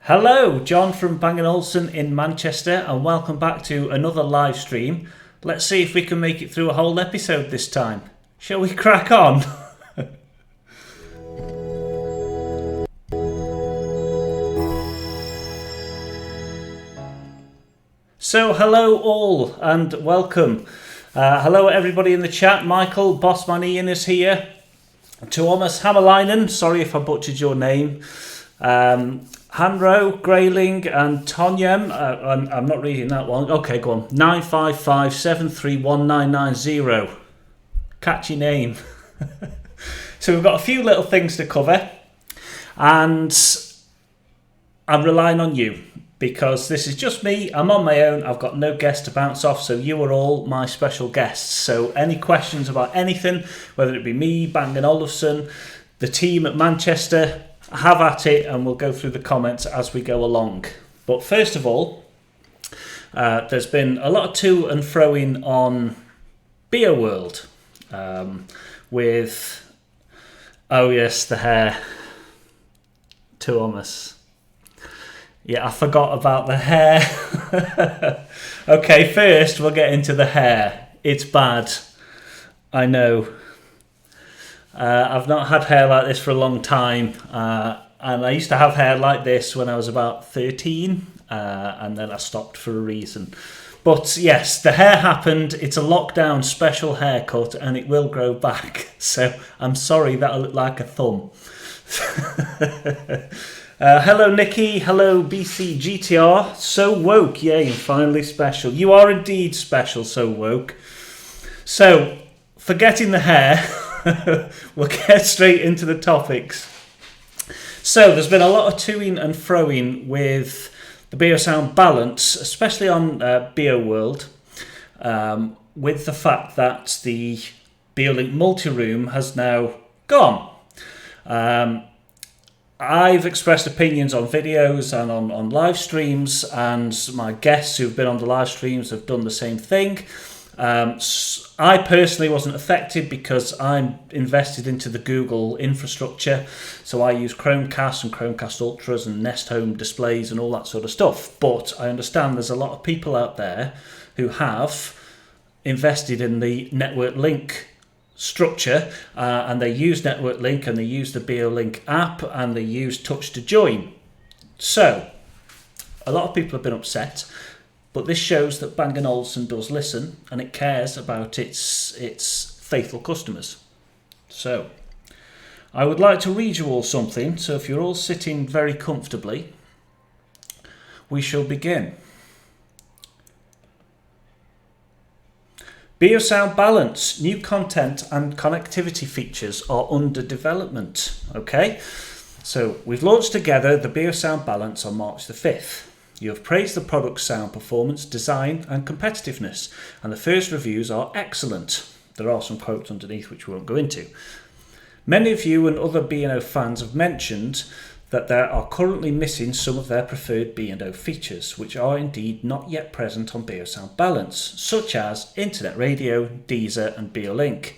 Hello, John from Bang & Olufsen in Manchester, and welcome back to another live stream. Let's see if we can make it through a whole episode this time. Shall we crack on? So, hello all, and welcome. Hello everybody in the chat. Michael, Bossman Ian is here. Tuomas Hammerleinen, sorry if I butchered your name. Hanro, Grayling and Tonyem, I'm not reading that one. Okay, go on. 955731990. Catchy name. So we've got a few little things to cover, and I'm relying on you because this is just me. I'm on my own. I've got no guests to bounce off, so you are all my special guests. So any questions about anything, whether it be me, Bang & Olufsen, the team at Manchester, have at it, and we'll go through the comments as we go along. But first of all, there's been a lot of to and froing on Beer World with, oh yes, the hair. Tuomas. Yeah, I forgot about the hair. Okay, first we'll get into the hair. It's bad. I know. I've not had hair like this for a long time, and I used to have hair like this when I was about 13, and then I stopped for a reason. But yes, the hair happened. It's a lockdown special haircut, and it will grow back. So I'm sorry that I look like a thumb. Hello Nikki, hello BC GTR. So woke, yay, finally special. You are indeed special, so woke. So, forgetting the hair, we'll get straight into the topics. So there's been a lot of toing and froing with the BeoSound Balance, especially on Bio World, with the fact that the BeoLink multi-room has now gone. I've expressed opinions on videos and on live streams, and my guests who've been on the live streams have done the same thing. I personally wasn't affected because I'm invested into the Google infrastructure, so I use Chromecast and Chromecast Ultras and Nest Home displays and all that sort of stuff. But I understand there's a lot of people out there who have invested in the network link structure, and they use network link and they use the BeoLink app and they use touch to join. So a lot of people have been upset. But this shows that Bang & Olufsen does listen, and it cares about its faithful customers. So, I would like to read you all something, so if you're all sitting very comfortably, we shall begin. BeoSound Balance, new content and connectivity features are under development. Okay, so we've launched together the BeoSound Balance on March the 5th. You have praised the product's sound performance, design and competitiveness, and the first reviews are excellent. There are some quotes underneath which we won't go into. Many of you and other B&O fans have mentioned that they are currently missing some of their preferred B&O features, which are indeed not yet present on BeoSound Balance, such as Internet Radio, Deezer and BeoLink.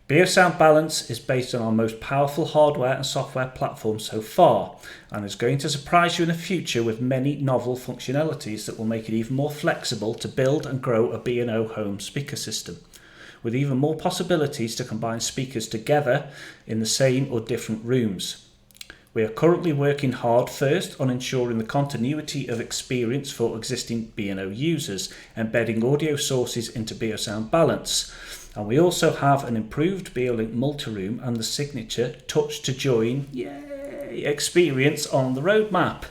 BeoSound Balance is based on our most powerful hardware and software platform so far, and is going to surprise you in the future with many novel functionalities that will make it even more flexible to build and grow a B&O home speaker system, with even more possibilities to combine speakers together in the same or different rooms. We are currently working hard first on ensuring the continuity of experience for existing B&O users, embedding audio sources into BeoSound Balance. And we also have an improved BeoLink multi-room and the signature touch to join experience on the roadmap.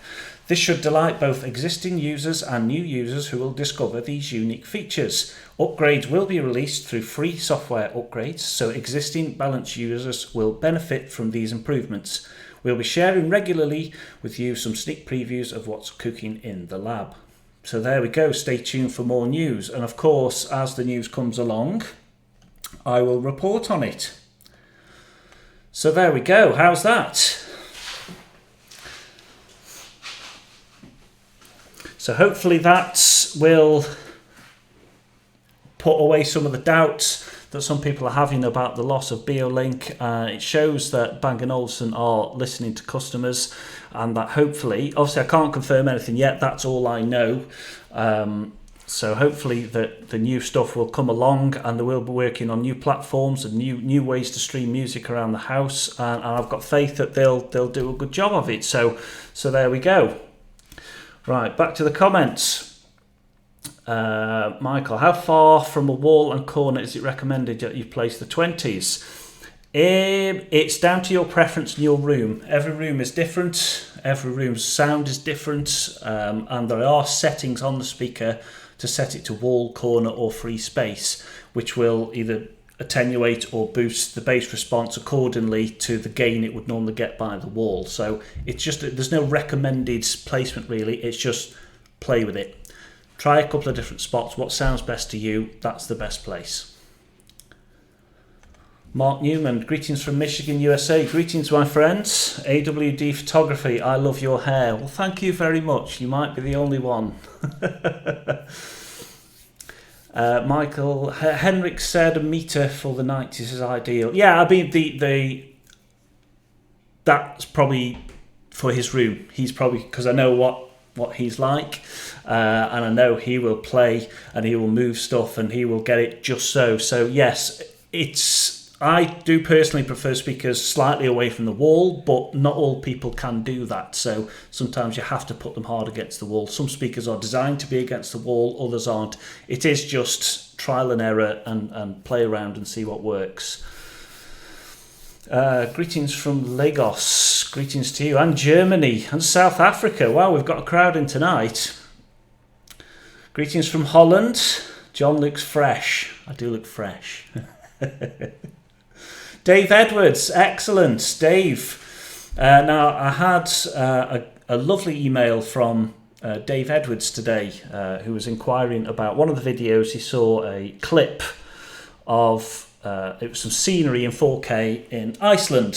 This should delight both existing users and new users who will discover these unique features. Upgrades will be released through free software upgrades, so existing Balance users will benefit from these improvements. We'll be sharing regularly with you some sneak previews of what's cooking in the lab. So there we go, stay tuned for more news. And of course, as the news comes along, I will report on it. So there we go, how's that? So hopefully that will put away some of the doubts that some people are having about the loss of BeoLink. It shows that Bang & Olufsen are listening to customers, and that hopefully, obviously I can't confirm anything yet, that's all I know. So hopefully the new stuff will come along, and they will be working on new platforms and new ways to stream music around the house, and I've got faith that they'll do a good job of it. So there we go. Right, back to the comments. Michael, how far from a wall and corner is it recommended that you place the 20s? It's down to your preference in your room. Every room is different. Every room's sound is different, and there are settings on the speaker to set it to wall, corner or free space, which will either attenuate or boost the bass response accordingly to the gain it would normally get by the wall. So it's just, there's no recommended placement really, it's just play with it. Try a couple of different spots, what sounds best to you, that's the best place. Mark Newman, greetings from Michigan, USA. Greetings, my friends. AWD Photography, I love your hair. Well, thank you very much. You might be the only one. Michael, Henrik said a meter for the 90s is ideal. Yeah, I mean, that's probably for his room. He's probably, because I know what he's like, and I know he will play and he will move stuff and he will get it just so. So yes, I do personally prefer speakers slightly away from the wall, but not all people can do that. So sometimes you have to put them hard against the wall. Some speakers are designed to be against the wall, others aren't. It is just trial and error and play around and see what works. Greetings from Lagos. Greetings to you, and Germany and South Africa. Wow, we've got a crowd in tonight. Greetings from Holland. John looks fresh. I do look fresh. Dave Edwards, excellent, Dave. Now, I had a lovely email from Dave Edwards today, who was inquiring about one of the videos. He saw a clip of it was some scenery in 4K in Iceland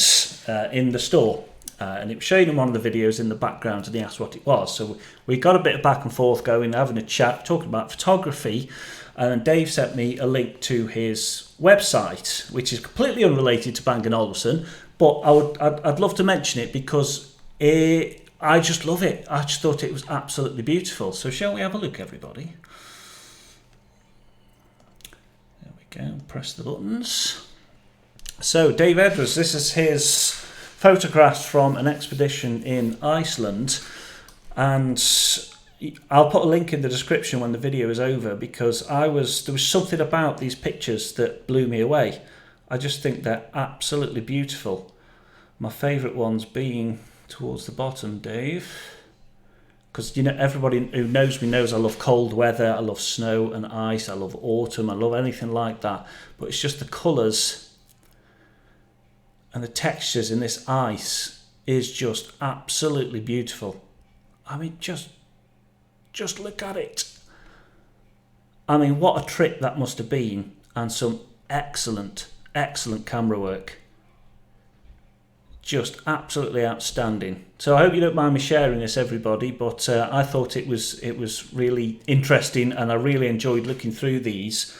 in the store, and it was showing him one of the videos in the background, and he asked what it was. So we got a bit of back and forth going, having a chat, talking about photography. And Dave sent me a link to his website, which is completely unrelated to Bang & Olufsen, but I'd love to mention it because I just love it. I just thought it was absolutely beautiful. So shall we have a look, everybody? There we go. Press the buttons. So Dave Edwards, this is his photographs from an expedition in Iceland, and I'll put a link in the description when the video is over, because there was something about these pictures that blew me away. I just think they're absolutely beautiful. My favourite ones being towards the bottom, Dave, because everybody who knows me knows I love cold weather, I love snow and ice, I love autumn, I love anything like that. But it's just the colours and the textures in this ice is just absolutely beautiful. I mean, just look at it. I mean, what a trip that must have been, and some excellent camera work. Just absolutely outstanding. So I hope you don't mind me sharing this, everybody, but I thought it was really interesting, and I really enjoyed looking through these.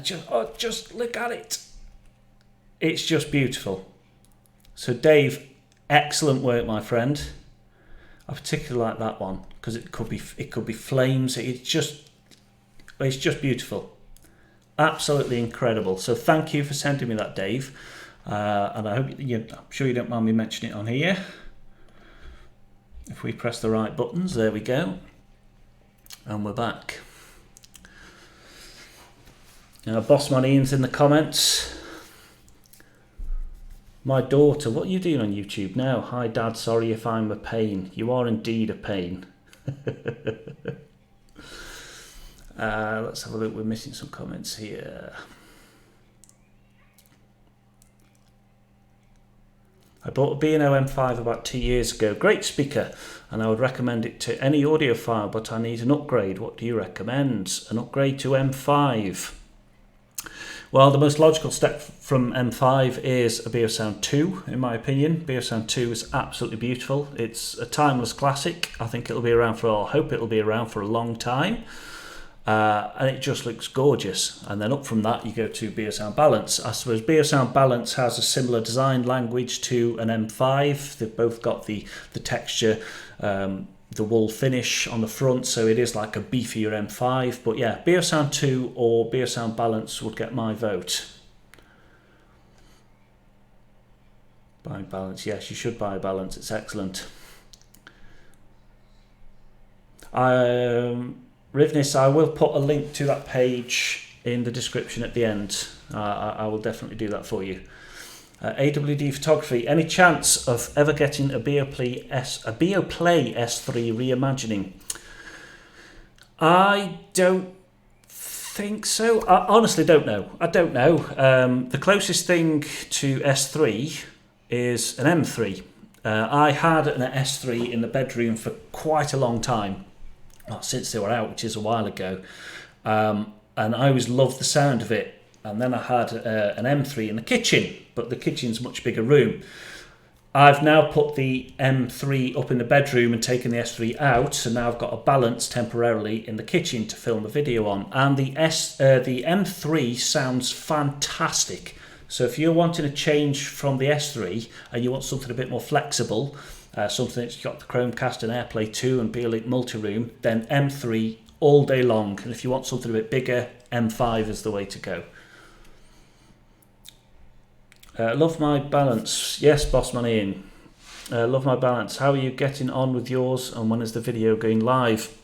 Just look at it. It's just beautiful. So Dave, excellent work, my friend. I particularly like that one because it could be flames. It's just beautiful, absolutely incredible. So thank you for sending me that, Dave, and I'm sure you don't mind me mentioning it on here. If we press the right buttons, there we go, and we're back. Bossman Ian's in the comments. My daughter, what are you doing on YouTube now? Hi Dad, sorry if I'm a pain. You are indeed a pain. Let's have a look, we're missing some comments here. I bought a B&O M5 about 2 years ago. Great speaker, and I would recommend it to any audiophile, but I need an upgrade. What do you recommend? An upgrade to M5? Well, the most logical step from M5 is a BeoSound 2, in my opinion. BeoSound 2 is absolutely beautiful. It's a timeless classic. I think it'll be around I hope it'll be around for a long time. and it just looks gorgeous. And then up from that you go to BeoSound Balance. I suppose BeoSound Balance has a similar design language to an M5. They've both got the texture, the wool finish on the front, so it is like a beefier M5. But yeah, BeoSound 2 or BeoSound Balance would get my vote. Buy Balance, yes, you should buy Balance, it's excellent. Rivnis, I will put a link to that page in the description at the end. I will definitely do that for you. AWD Photography, any chance of ever getting a BeoPlay S3 reimagining? I don't think so. I honestly don't know. I don't know. The closest thing to S3 is an M3. I had an S3 in the bedroom for quite a long time, well, since they were out, which is a while ago, and I always loved the sound of it. And then I had an M3 in the kitchen, but the kitchen's a much bigger room. I've now put the M3 up in the bedroom and taken the S3 out, so now I've got a Balance temporarily in the kitchen to film a video on. And the M3 sounds fantastic. So if you're wanting a change from the S3 and you want something a bit more flexible, something that's got the Chromecast and AirPlay 2 and Beolink multi-room, then M3 all day long. And if you want something a bit bigger, M5 is the way to go. Love my Balance. Yes, Boss Man Ian. Love my Balance. How are you getting on with yours, and when is the video going live?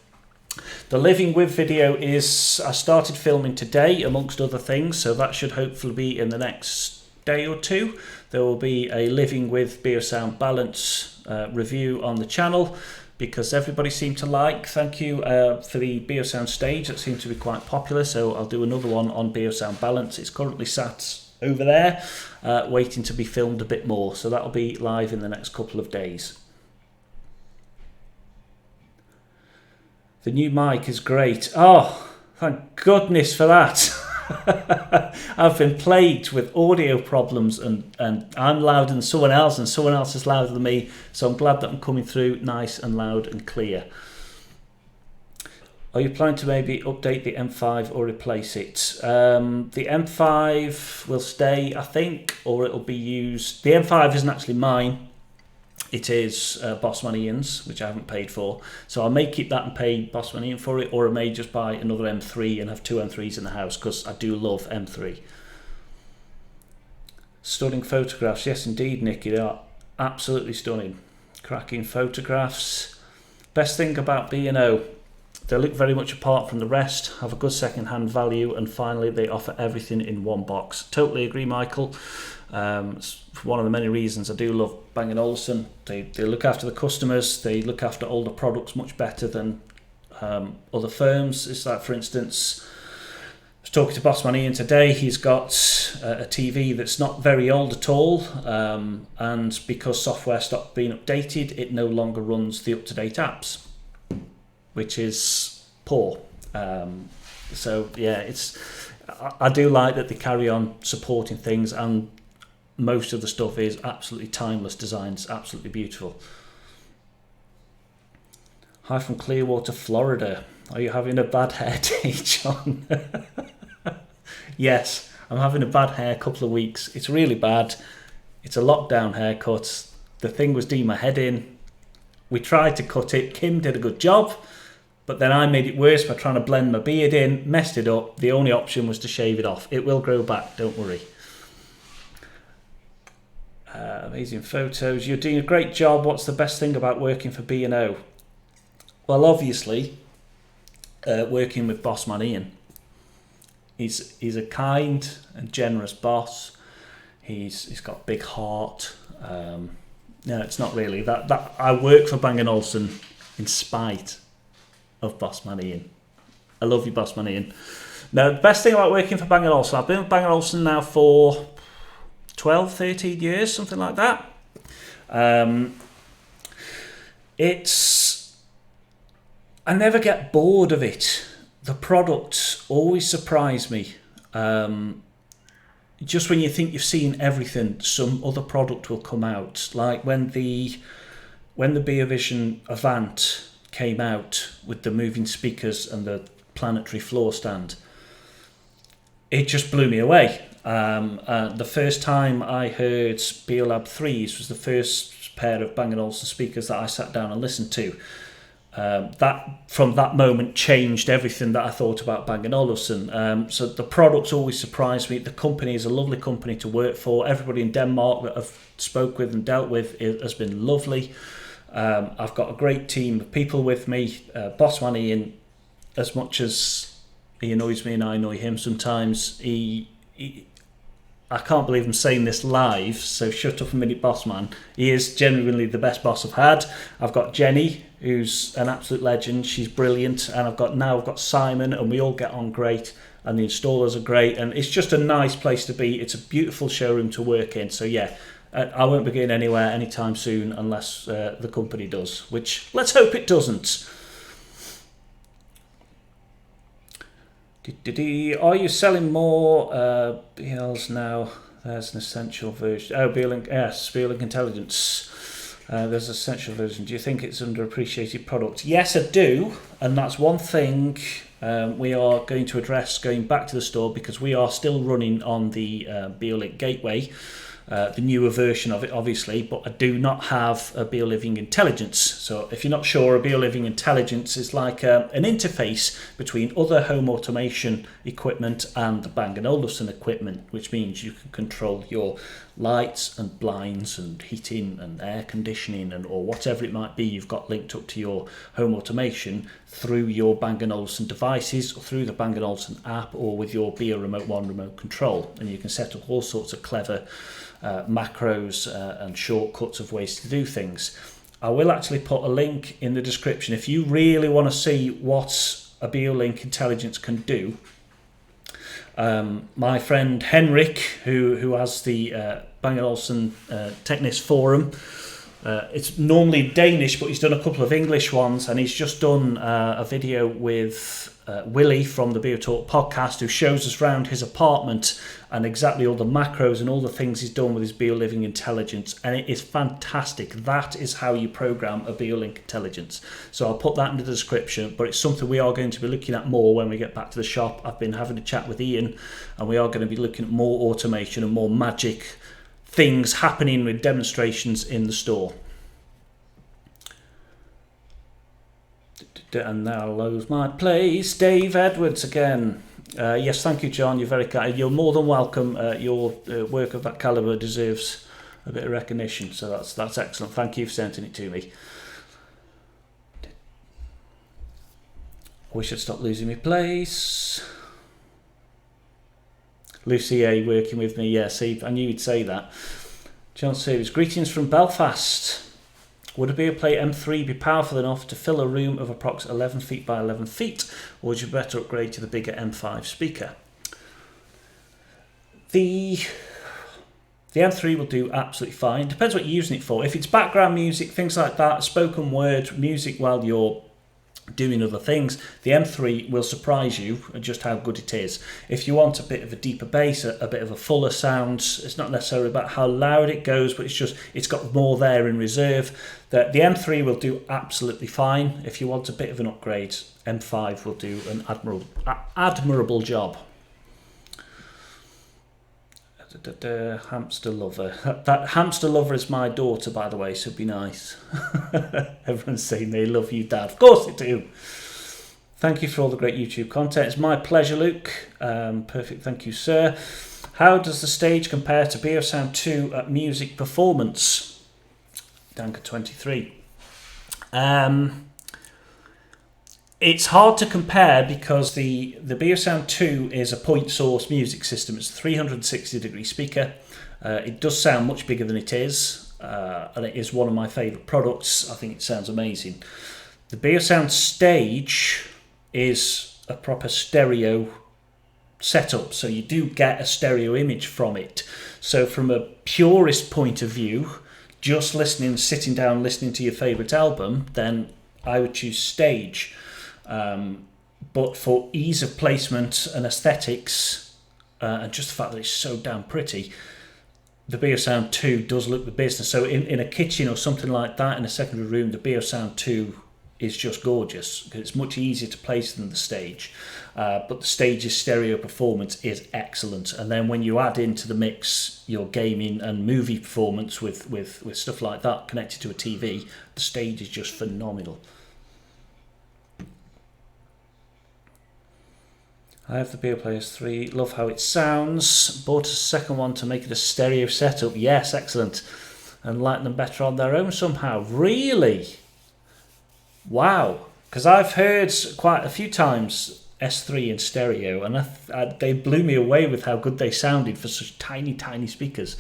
The Living With video is, I started filming today amongst other things, so that should hopefully be in the next day or two. There will be a Living With BeoSound Balance review on the channel, because everybody seemed to like. Thank you for the BeoSound stage, that seemed to be quite popular, so I'll do another one on BeoSound Balance. It's currently sat over there waiting to be filmed a bit more, so that'll be live in the next couple of days. The new mic is great. Oh, thank goodness for that. I've been plagued with audio problems, and I'm louder than someone else and someone else is louder than me, so I'm glad that I'm coming through nice and loud and clear. Are you planning to maybe update the M5 or replace it? The M5 will stay, I think, or it'll be used. The M5 isn't actually mine. It is Bossman Ian's, which I haven't paid for. So I may keep that and pay Bossman Ian for it, or I may just buy another M3 and have two M3s in the house, because I do love M3. Stunning photographs. Yes, indeed, Nicky. They are absolutely stunning. Cracking photographs. Best thing about B&O, they look very much apart from the rest, have a good second-hand value, and finally they offer everything in one box. Totally agree, Michael. It's one of the many reasons I do love Bang & Olufsen. They look after the customers, they look after older products much better than other firms. It's like, for instance, I was talking to Bossman Ian today. He's got a TV that's not very old at all, and because software stopped being updated, it no longer runs the up-to-date apps, which is poor. So yeah, I do like that they carry on supporting things, and most of the stuff is absolutely timeless design. It's absolutely beautiful. Hi from Clearwater, Florida. Are you having a bad hair day, John? Yes, I'm having a bad hair couple of weeks. It's really bad. It's a lockdown haircut. The thing was doing my head in. We tried to cut it. Kim did a good job, but then I made it worse by trying to blend my beard in, messed it up. The only option was to shave it off. It will grow back, don't worry. Amazing photos. You're doing a great job. What's the best thing about working for B&O? Well, obviously, working with Bossman Ian. He's a kind and generous boss. He's got a big heart. No, it's not really. That I work for Bang & Olufsen in spite of Bossman Ian. I love you, Bossman Ian. Now, the best thing about working for Bang & Olufsen, I've been with Bang & Olufsen now for 12, 13 years, something like that. I never get bored of it. The products always surprise me. Just when you think you've seen everything, some other product will come out. Like when the BeoVision Avant came out with the moving speakers and the planetary floor stand. It just blew me away. The first time I heard Beolab 3s was the first pair of Bang & Olufsen speakers that I sat down and listened to. That from that moment changed everything that I thought about Bang & Olufsen. So the products always surprised me. The company is a lovely company to work for. Everybody in Denmark that I've spoke with and dealt with has been lovely. I've got a great team of people with me. Bossman Ian, as much as he annoys me and I annoy him sometimes, I can't believe I'm saying this live, so shut up a minute, Bossman. He is genuinely the best boss I've had. I've got Jenny, who's an absolute legend. She's brilliant. And I've got Simon, and we all get on great. And the installers are great. And it's just a nice place to be. It's a beautiful showroom to work in. So yeah, I won't be going anywhere anytime soon unless the company does, which let's hope it doesn't. Are you selling more BLs now? There's an essential version. Oh, BeoLink, yes, BeoLink Intelligence. There's an essential version. Do you think it's an underappreciated product? Yes, I do. And that's one thing we are going to address going back to the store, because we are still running on the BeoLink Gateway. The newer version of it, obviously, but I do not have a BeoLiving Intelligence. So if you're not sure, a BeoLiving Intelligence is like an interface between other home automation equipment and the Bang & Olufsen equipment, which means you can control your lights and blinds and heating and air conditioning and or whatever it might be you've got linked up to your home automation through your Bang & Olufsen devices or through the Bang & Olufsen app or with your Beo Remote 1 remote control. And you can set up all sorts of clever macros and shortcuts of ways to do things. I will actually put a link in the description if you really want to see what a BeoLink Intelligence can do. My friend Henrik, who has the Bang & Olufsen Technis forum, it's normally Danish, but he's done a couple of English ones, and he's just done a video with Willie from the BeoTalk podcast, who shows us around his apartment and exactly all the macros and all the things he's done with his BeoLiving Intelligence, and it is fantastic. That is how you program a BeoLink Intelligence. So I'll put that in the description, but it's something we are going to be looking at more when we get back to the shop. I've been having a chat with Ian, and we are going to be looking at more automation and more magic things happening with demonstrations in the store. And now lose my place. Dave Edwards again. Yes, thank you, John. You're very kind. You're more than welcome. Your work of that caliber deserves a bit of recognition. So that's excellent. Thank you for sending it to me. We should stop losing my place. Lucy A working with me. Yeah, see, I knew you'd say that. John Series, greetings from Belfast. Would a BeoPlay M3 be powerful enough to fill a room of approx 11 feet by 11 feet, or would you better upgrade to the bigger M5 speaker? The M3 will do absolutely fine. Depends what you're using it for. If it's background music, things like that, spoken word music while you're doing other things, the M3 will surprise you at just how good it is. If you want a bit of a deeper bass, a bit of a fuller sound, it's not necessarily about how loud it goes, but it's got more there in reserve. The M3 will do absolutely fine. If you want a bit of an upgrade, M5 will do an admirable job. Hamster lover. That hamster lover is my daughter, by the way, so it'd be nice. Everyone's saying they love you, Dad. Of course they do. Thank you for all the great YouTube content. It's my pleasure, Luke. Perfect, thank you, sir. How does the stage compare to BeoSound 2 at music performance? Danka 23. It's hard to compare because the BeoSound 2 is a point source music system. It's a 360 degree speaker. It does sound much bigger than it is, and it is one of my favourite products. I think it sounds amazing. The BeoSound stage is a proper stereo setup, so you do get a stereo image from it. So from a purist point of view, just sitting down listening to your favourite album, then I would choose stage. But for ease of placement and aesthetics, and just the fact that it's so damn pretty, the BeoSound 2 does look the business. So in a kitchen or something like that, in a secondary room, the BeoSound 2 is just gorgeous because it's much easier to place than the stage. But the stage's stereo performance is excellent. And then when you add into the mix your gaming and movie performance with stuff like that connected to a TV, the stage is just phenomenal. I have the BeoPlay S3. Love how it sounds. Bought a second one to make it a stereo setup. Yes, excellent. And like them better on their own somehow. Really? Wow. Because I've heard quite a few times S3 in stereo, and they blew me away with how good they sounded for such tiny, tiny speakers.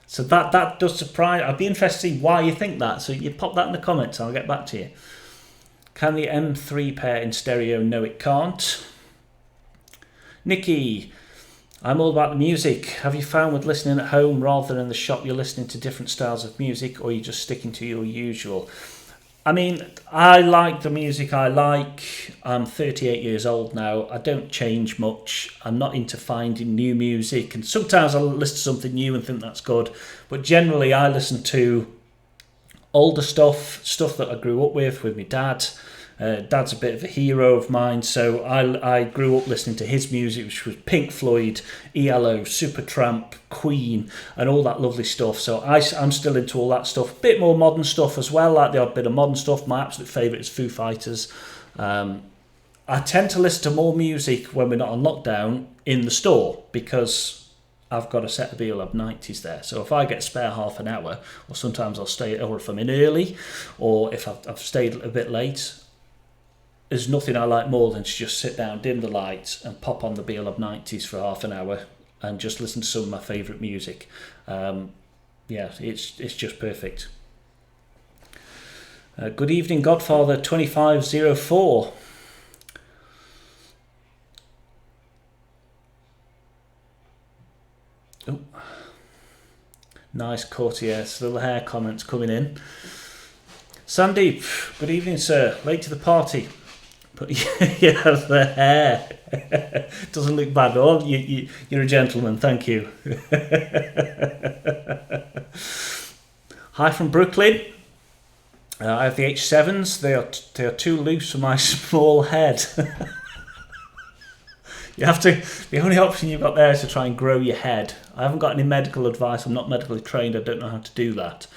So that does surprise. I'd be interested to see why you think that. So you pop that in the comments. I'll get back to you. Can the M3 pair in stereo? No, it can't. Nikki, I'm all about the music. Have you found with listening at home rather than in the shop you're listening to different styles of music, or are you just sticking to your usual? I mean, I like the music I like. I'm 38 years old now. I don't change much. I'm not into finding new music, and sometimes I'll listen to something new and think that's good, but generally I listen to older stuff that I grew up with my dad. Dad's a bit of a hero of mine, so I grew up listening to his music, which was Pink Floyd, ELO, Supertramp, Queen, and all that lovely stuff. So I'm still into all that stuff. Bit more modern stuff as well, like the odd bit of modern stuff. My absolute favourite is Foo Fighters. I tend to listen to more music when we're not on lockdown in the store because I've got a set of BeoLab 90s there. So if I get spare half an hour, or sometimes I'll stay, or if I'm in early, or if I've stayed a bit late, there's nothing I like more than to just sit down, dim the lights, and pop on the BeoLab 90s for half an hour and just listen to some of my favourite music. Yeah, it's just perfect. Good evening, Godfather 2504. Oh, nice Courtier's little hair comments coming in. Sandeep, good evening, sir. Late to the party. But yeah, the hair doesn't look bad at all. You're a gentleman, thank you. Hi from Brooklyn. I have the H7s. They are too loose for my small head. You have to. The only option you've got there is to try and grow your head. I haven't got any medical advice. I'm not medically trained. I don't know how to do that.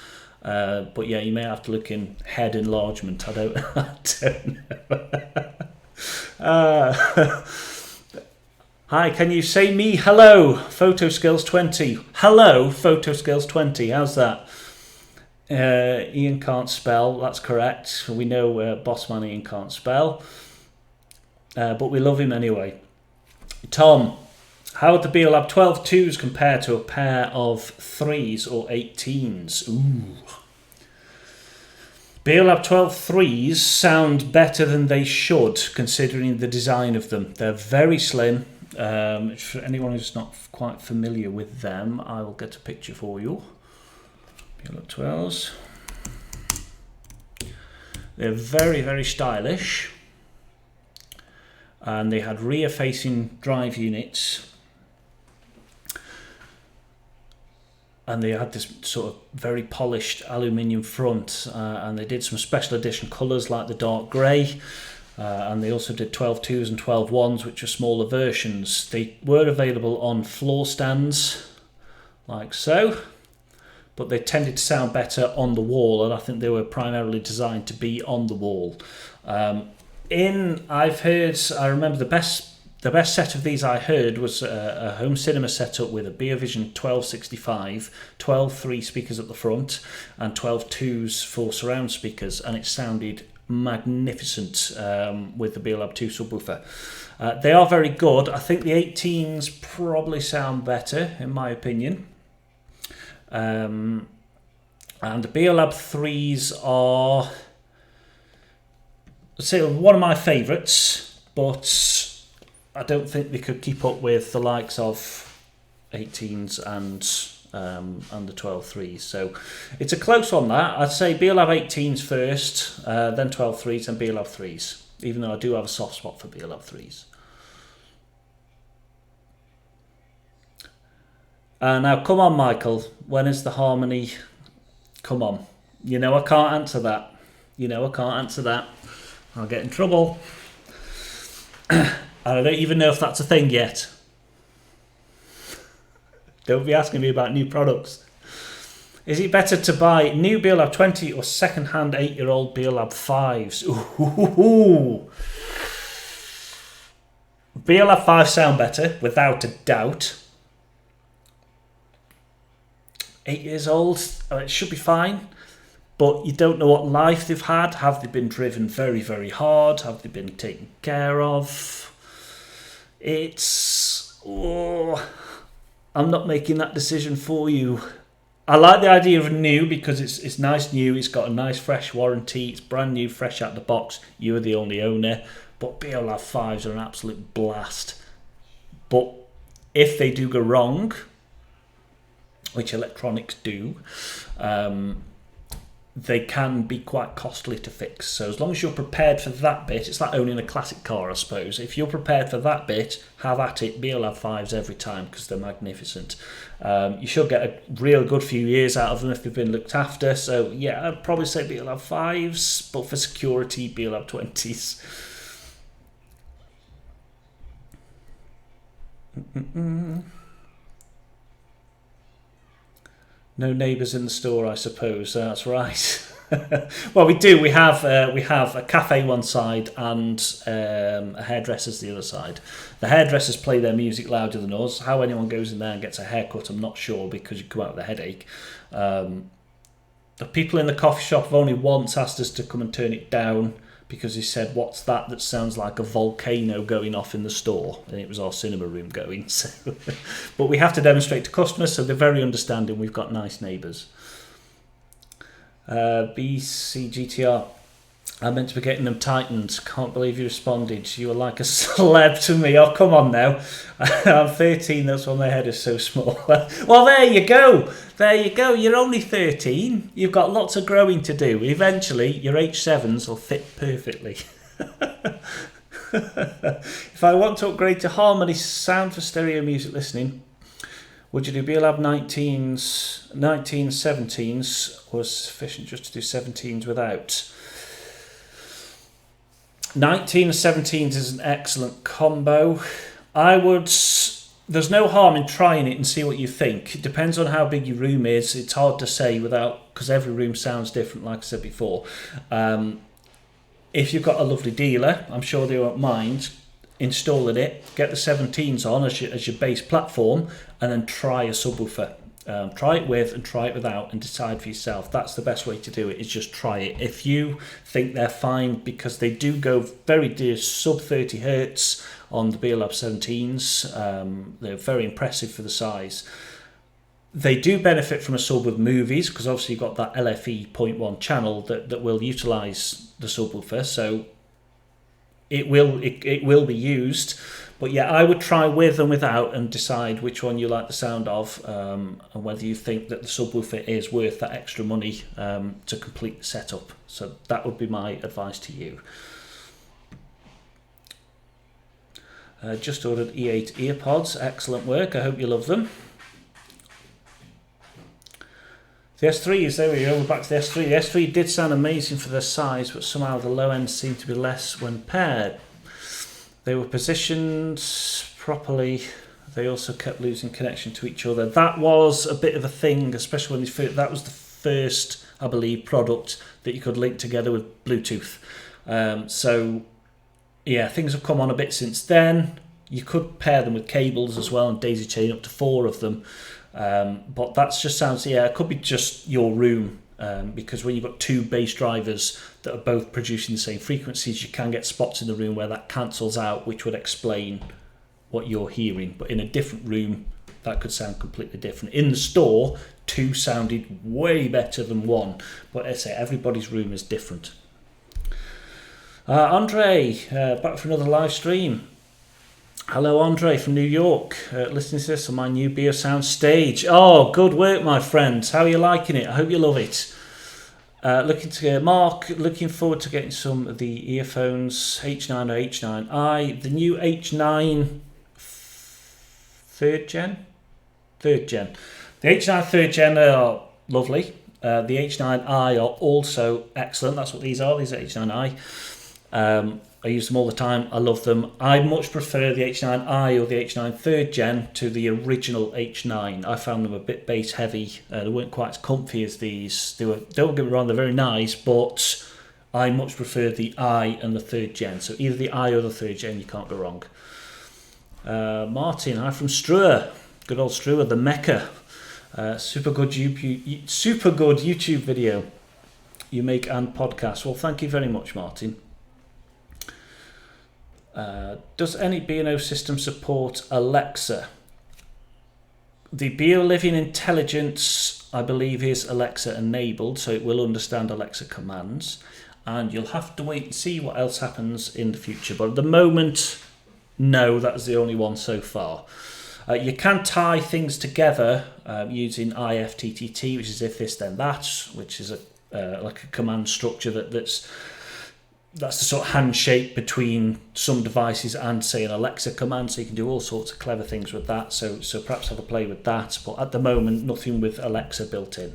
But yeah, you may have to look in head enlargement. I don't know. Hi, can you say me hello, Photo Skills 20? Hello, Photo Skills 20. How's that? Ian can't spell. That's correct. We know Bossman Ian can't spell. But we love him anyway. Tom, how would the BeoLab 12.2s compare to a pair of 3s or 18s? Ooh. BeoLab 12.3s sound better than they should, considering the design of them. They're very slim. For anyone who's not quite familiar with them, I will get a picture for you. BeoLab 12s. They're very, very stylish. And they had rear-facing drive units. And they had this sort of very polished aluminium front, and they did some special edition colours like the dark grey, and they also did 12.2s and 12.1s, which are smaller versions. They were available on floor stands, like so, but they tended to sound better on the wall, and I think they were primarily designed to be on the wall. I remember the best set of these I heard was a home cinema setup with a BeoVision 1265, 12.3 speakers at the front, and 12.2s for surround speakers, and it sounded magnificent with the BeoLab 2 subwoofer. They are very good. I think the 18s probably sound better, in my opinion. And the BeoLab 3s are, I'd say, one of my favourites, but I don't think they could keep up with the likes of 18s and the 12.3s. So it's a close one, that. I'd say BeoLab 18s first, then 12.3s and BeoLab 3s, even though I do have a soft spot for BeoLab 3s. Now, come on, Michael. When is the Harmony? Come on. You know I can't answer that. You know, I can't answer that. I'll get in trouble. And I don't even know if that's a thing yet. Don't be asking me about new products. Is it better to buy new BeoLab 20 or second-hand 8-year-old BeoLab 5s? Ooh. BeoLab 5s sound better, without a doubt. 8 years old, it should be fine. But you don't know what life they've had. Have they been driven very, very hard? Have they been taken care of? I'm not making that decision for you. I like the idea of new because it's nice new. It's got a nice fresh warranty. It's brand new, fresh out the box. You're the only owner. But BeoLab 5s are an absolute blast. But if they do go wrong, which electronics do, they can be quite costly to fix. So as long as you're prepared for that bit, it's like owning a classic car, I suppose. If you're prepared for that bit, have at it. BeoLab 5s every time because they're magnificent. You should get a real good few years out of them if they've been looked after. So yeah, I'd probably say BeoLab 5s, but for security, BeoLab 20s. No neighbours in the store, I suppose. That's right. Well, we do. We have a cafe one side and a hairdresser's the other side. The hairdressers play their music louder than us. How anyone goes in there and gets a haircut, I'm not sure because you come out with a headache. The people in the coffee shop have only once asked us to come and turn it down because he said, "What's that? That sounds like a volcano going off in the store." And it was our cinema room going. So, but we have to demonstrate to customers, so they're very understanding. We've got nice neighbours. BCGTR. I meant to be getting them tightened. Can't believe you responded. You were like a celeb to me. Oh, come on now. I'm 13. That's why my head is so small. Well, there you go. There you go. You're only 13. You've got lots of growing to do. Eventually, your H7s will fit perfectly. If I want to upgrade to Harmony sound for stereo music listening, would you do BeoLab 1917s or sufficient just to do 17s without? 19 and 17s is an excellent combo. There's no harm in trying it and see what you think. It depends on how big your room is. It's hard to say because every room sounds different, like I said before. If you've got a lovely dealer, I'm sure they won't mind installing it. Get the 17s on as your base platform and then try a subwoofer. Try it with and try it without and decide for yourself. That's the best way to do it, is just try it. If you think they're fine, because they do go very dear, sub 30 hertz on the BeoLab 17s, they're very impressive for the size. They do benefit from a sub with movies because obviously you've got that LFE 0.1 channel that will utilise the subwoofer, so it will be used. But yeah, I would try with and without and decide which one you like the sound of, and whether you think that the subwoofer is worth that extra money to complete the setup. So that would be my advice to you. Just ordered E8 earpods. Excellent work. I hope you love them. The S3s, there we go, we're back to the S3. The S3 did sound amazing for their size, but somehow the low end seemed to be less when paired. They were positioned properly. They also kept losing connection to each other. That was a bit of a thing, especially when that was the first, I believe, product that you could link together with Bluetooth. So, yeah, things have come on a bit since then. You could pair them with cables as well and daisy chain up to 4 of them. But that just sounds, it could be just your room. Because when you've got 2 bass drivers that are both producing the same frequencies, you can get spots in the room where that cancels out, which would explain what you're hearing. But in a different room, that could sound completely different. In the store, 2 sounded way better than 1. But I say everybody's room is different. Andre, back for another live stream. Hello, Andre from New York. Listening to this on my new BeoSound stage. Oh, good work, my friend. How are you liking it? I hope you love it. Mark, looking forward to getting some of the earphones, H9 or H9i. The new H9 third gen. The H9 third gen are lovely. The H9i are also excellent. That's what these are. These are H9i. I use them all the time. I love them. I much prefer the H9i or the H9 3rd gen to the original H9. I found them a bit bass heavy. They weren't quite as comfy as these. They were, don't get me wrong, they're very nice, but I much prefer the I and the 3rd gen. So either the I or the 3rd gen, you can't go wrong. Martin, I'm from Struer. Good old Struer, the Mecca. Super good YouTube video you make and podcast. Well, thank you very much, Martin. Does any B&O system support Alexa? The BeoSound Living Intelligence, I believe, is Alexa enabled, so it will understand Alexa commands. And you'll have to wait and see what else happens in the future. But at the moment, no, that's the only one so far. You can tie things together using IFTTT, which is if this then that, which is like a command structure that's the sort of handshake between some devices and, say, an Alexa command, so you can do all sorts of clever things with that. So perhaps have a play with that, but at the moment, nothing with Alexa built in.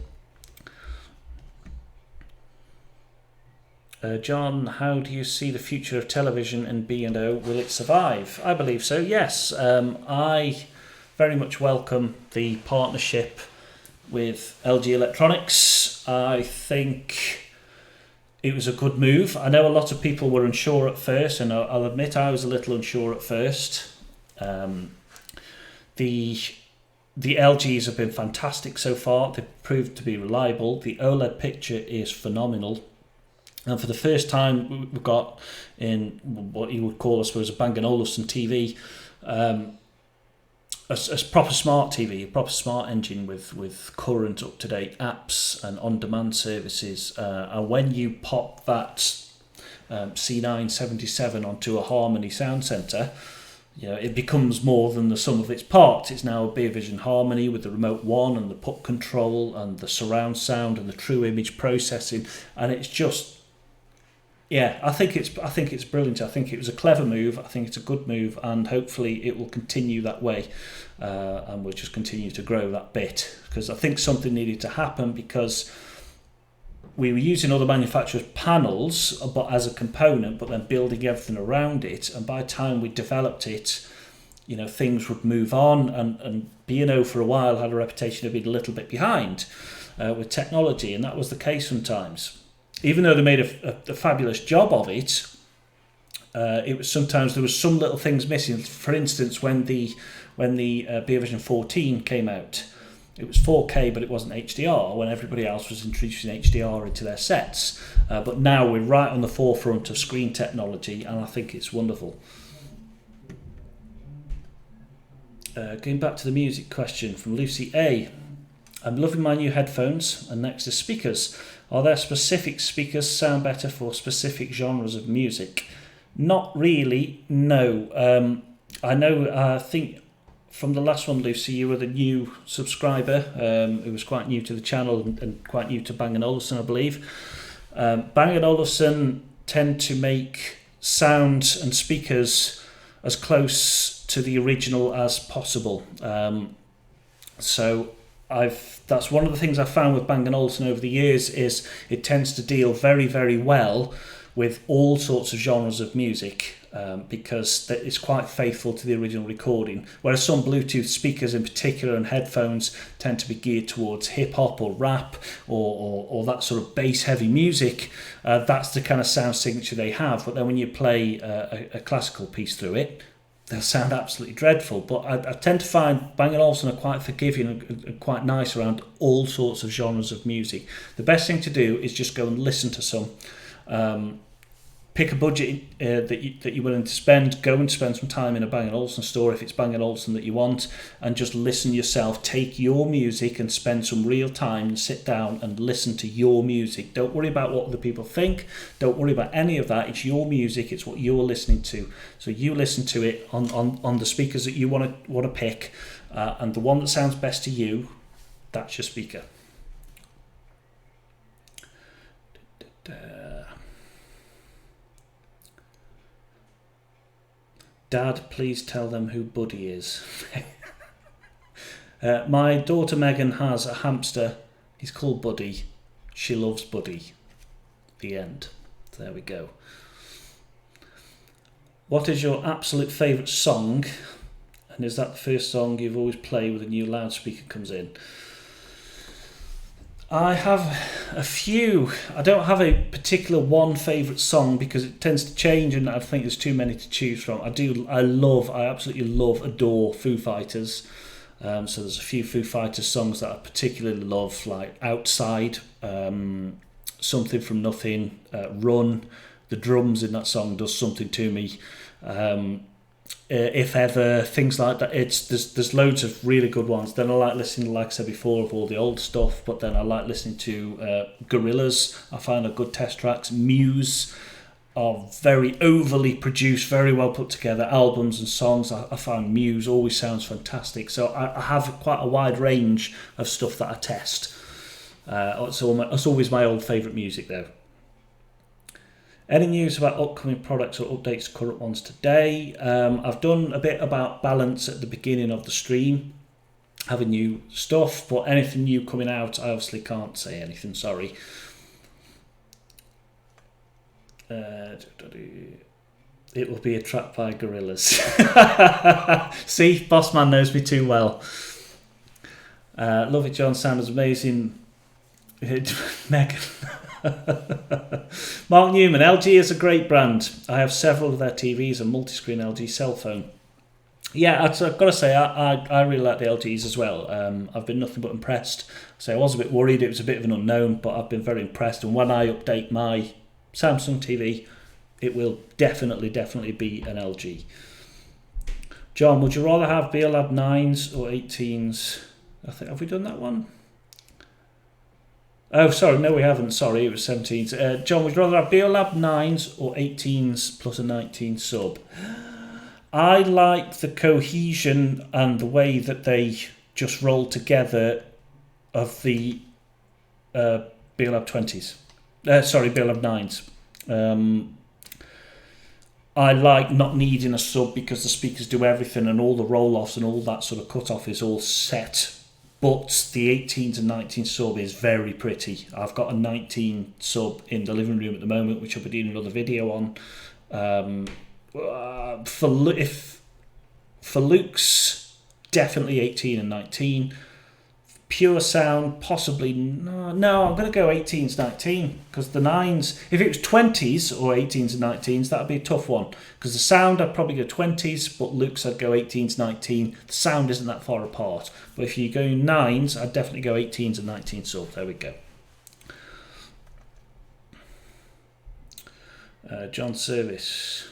John, how do you see the future of television and B&O? Will it survive? I believe so, yes. I very much welcome the partnership with LG Electronics. I think it was a good move. I know a lot of people were unsure at first, and I'll admit I was a little unsure at first. The LGs have been fantastic so far. They've proved to be reliable. The OLED picture is phenomenal. And for the first time, we've got in what you would call, I suppose, a Bang & Olufsen TV, a proper smart TV, a proper smart engine with current, up-to-date apps and on-demand services. And when you pop that C977 onto a Harmony sound centre, you know, it becomes more than the sum of its parts. It's now a BeoVision Harmony with the Remote 1 and the PUT control and the surround sound and the true image processing, and it's just, yeah, I think it's brilliant. I think it was a clever move. I think it's a good move, and hopefully it will continue that way, and we'll just continue to grow that bit, because I think something needed to happen, because we were using other manufacturers' panels but as a component, but then building everything around it, and by the time we developed it, you know, things would move on, and B&O for a while had a reputation of being a little bit behind with technology, and that was the case sometimes. Even though they made a fabulous job of it, it was sometimes there was some little things missing. For instance, when the BeoVision 14 came out, it was 4K, but it wasn't HDR, when everybody else was introducing HDR into their sets. But now we're right on the forefront of screen technology, and I think it's wonderful. Going back to the music question from Lucy A. I'm loving my new headphones and next is speakers. Are there specific speakers sound better for specific genres of music? Not really, no. I think from the last one, Lucy, you were the new subscriber who was quite new to the channel and quite new to Bang & Olufsen, I believe. Bang & Olufsen tend to make sound and speakers as close to the original as possible. So that's one of the things I've found with Bang & Olufsen over the years, is it tends to deal very, very well with all sorts of genres of music, because it's quite faithful to the original recording, whereas some Bluetooth speakers in particular and headphones tend to be geared towards hip-hop or rap or that sort of bass-heavy music. That's the kind of sound signature they have, but then when you play a classical piece through it, they'll sound absolutely dreadful. But I tend to find Bang & Olufsen are quite forgiving and quite nice around all sorts of genres of music. The best thing to do is just go and listen to some. Pick a budget that you're willing to spend. Go and spend some time in a Bang & Olufsen store if it's Bang & Olufsen that you want, and just listen yourself. Take your music and spend some real time and sit down and listen to your music. Don't worry about what other people think. Don't worry about any of that. It's your music. It's what you're listening to. So you listen to it on the speakers that you want to pick, and the one that sounds best to you, that's your speaker. Dad, please tell them who Buddy is. My daughter Megan has a hamster. He's called Buddy. She loves Buddy. The end. There we go. What is your absolute favourite song? And is that the first song you've always played with a new loudspeaker comes in? I have a few. I don't have a particular one favourite song because it tends to change and I think there's too many to choose from. I absolutely love, adore Foo Fighters. So there's a few Foo Fighters songs that I particularly love, like Outside, Something from Nothing, Run. The drums in that song does something to me. If ever, things like that. There's loads of really good ones. Then I like listening, like I said before, of all the old stuff. But then I like listening to Gorillaz. I find are good test tracks. Muse are very overly produced, very well put together albums and songs. I find Muse always sounds fantastic. So I have quite a wide range of stuff that I test. It's always my old favourite music though. Any news about upcoming products or updates to current ones today? I've done a bit about balance at the beginning of the stream, having new stuff, but anything new coming out, I obviously can't say anything, sorry. It will be a track by Gorillaz. See, Bossman knows me too well. Love it, John. Sounds amazing. Megan. Mark Newman, LG is a great brand. I have several of their TVs and multi-screen LG cell phone. Yeah, I've got to say, I really like the LGs as well. I've been nothing but impressed. So I was a bit worried, it was a bit of an unknown, but I've been very impressed. And when I update my Samsung TV, it will definitely be an LG. John, would you rather have Beolab 9s or 18s? Have we done that one? Oh, sorry, no we haven't. Sorry, it was 17s. John, would you rather have Beolab 9s or 18s plus a 19 sub? I like the cohesion and the way that they just roll together of the Beolab 20s. Beolab 9s. I like not needing a sub because the speakers do everything and all the roll-offs and all that sort of cut-off is all set. But the 18 to 19 sub is very pretty. I've got a 19 sub in the living room at the moment, which I'll be doing another video on. For looks, definitely 18 and 19. Pure sound, possibly no. I'm going to go 18s, 19 because the 9s. If it was 20s or 18s and 19s, that would be a tough one because the sound I'd probably go 20s, but looks I'd go 18s, 19. The sound isn't that far apart. But if you go 9s, I'd definitely go 18s and 19s. So there we go. John Service.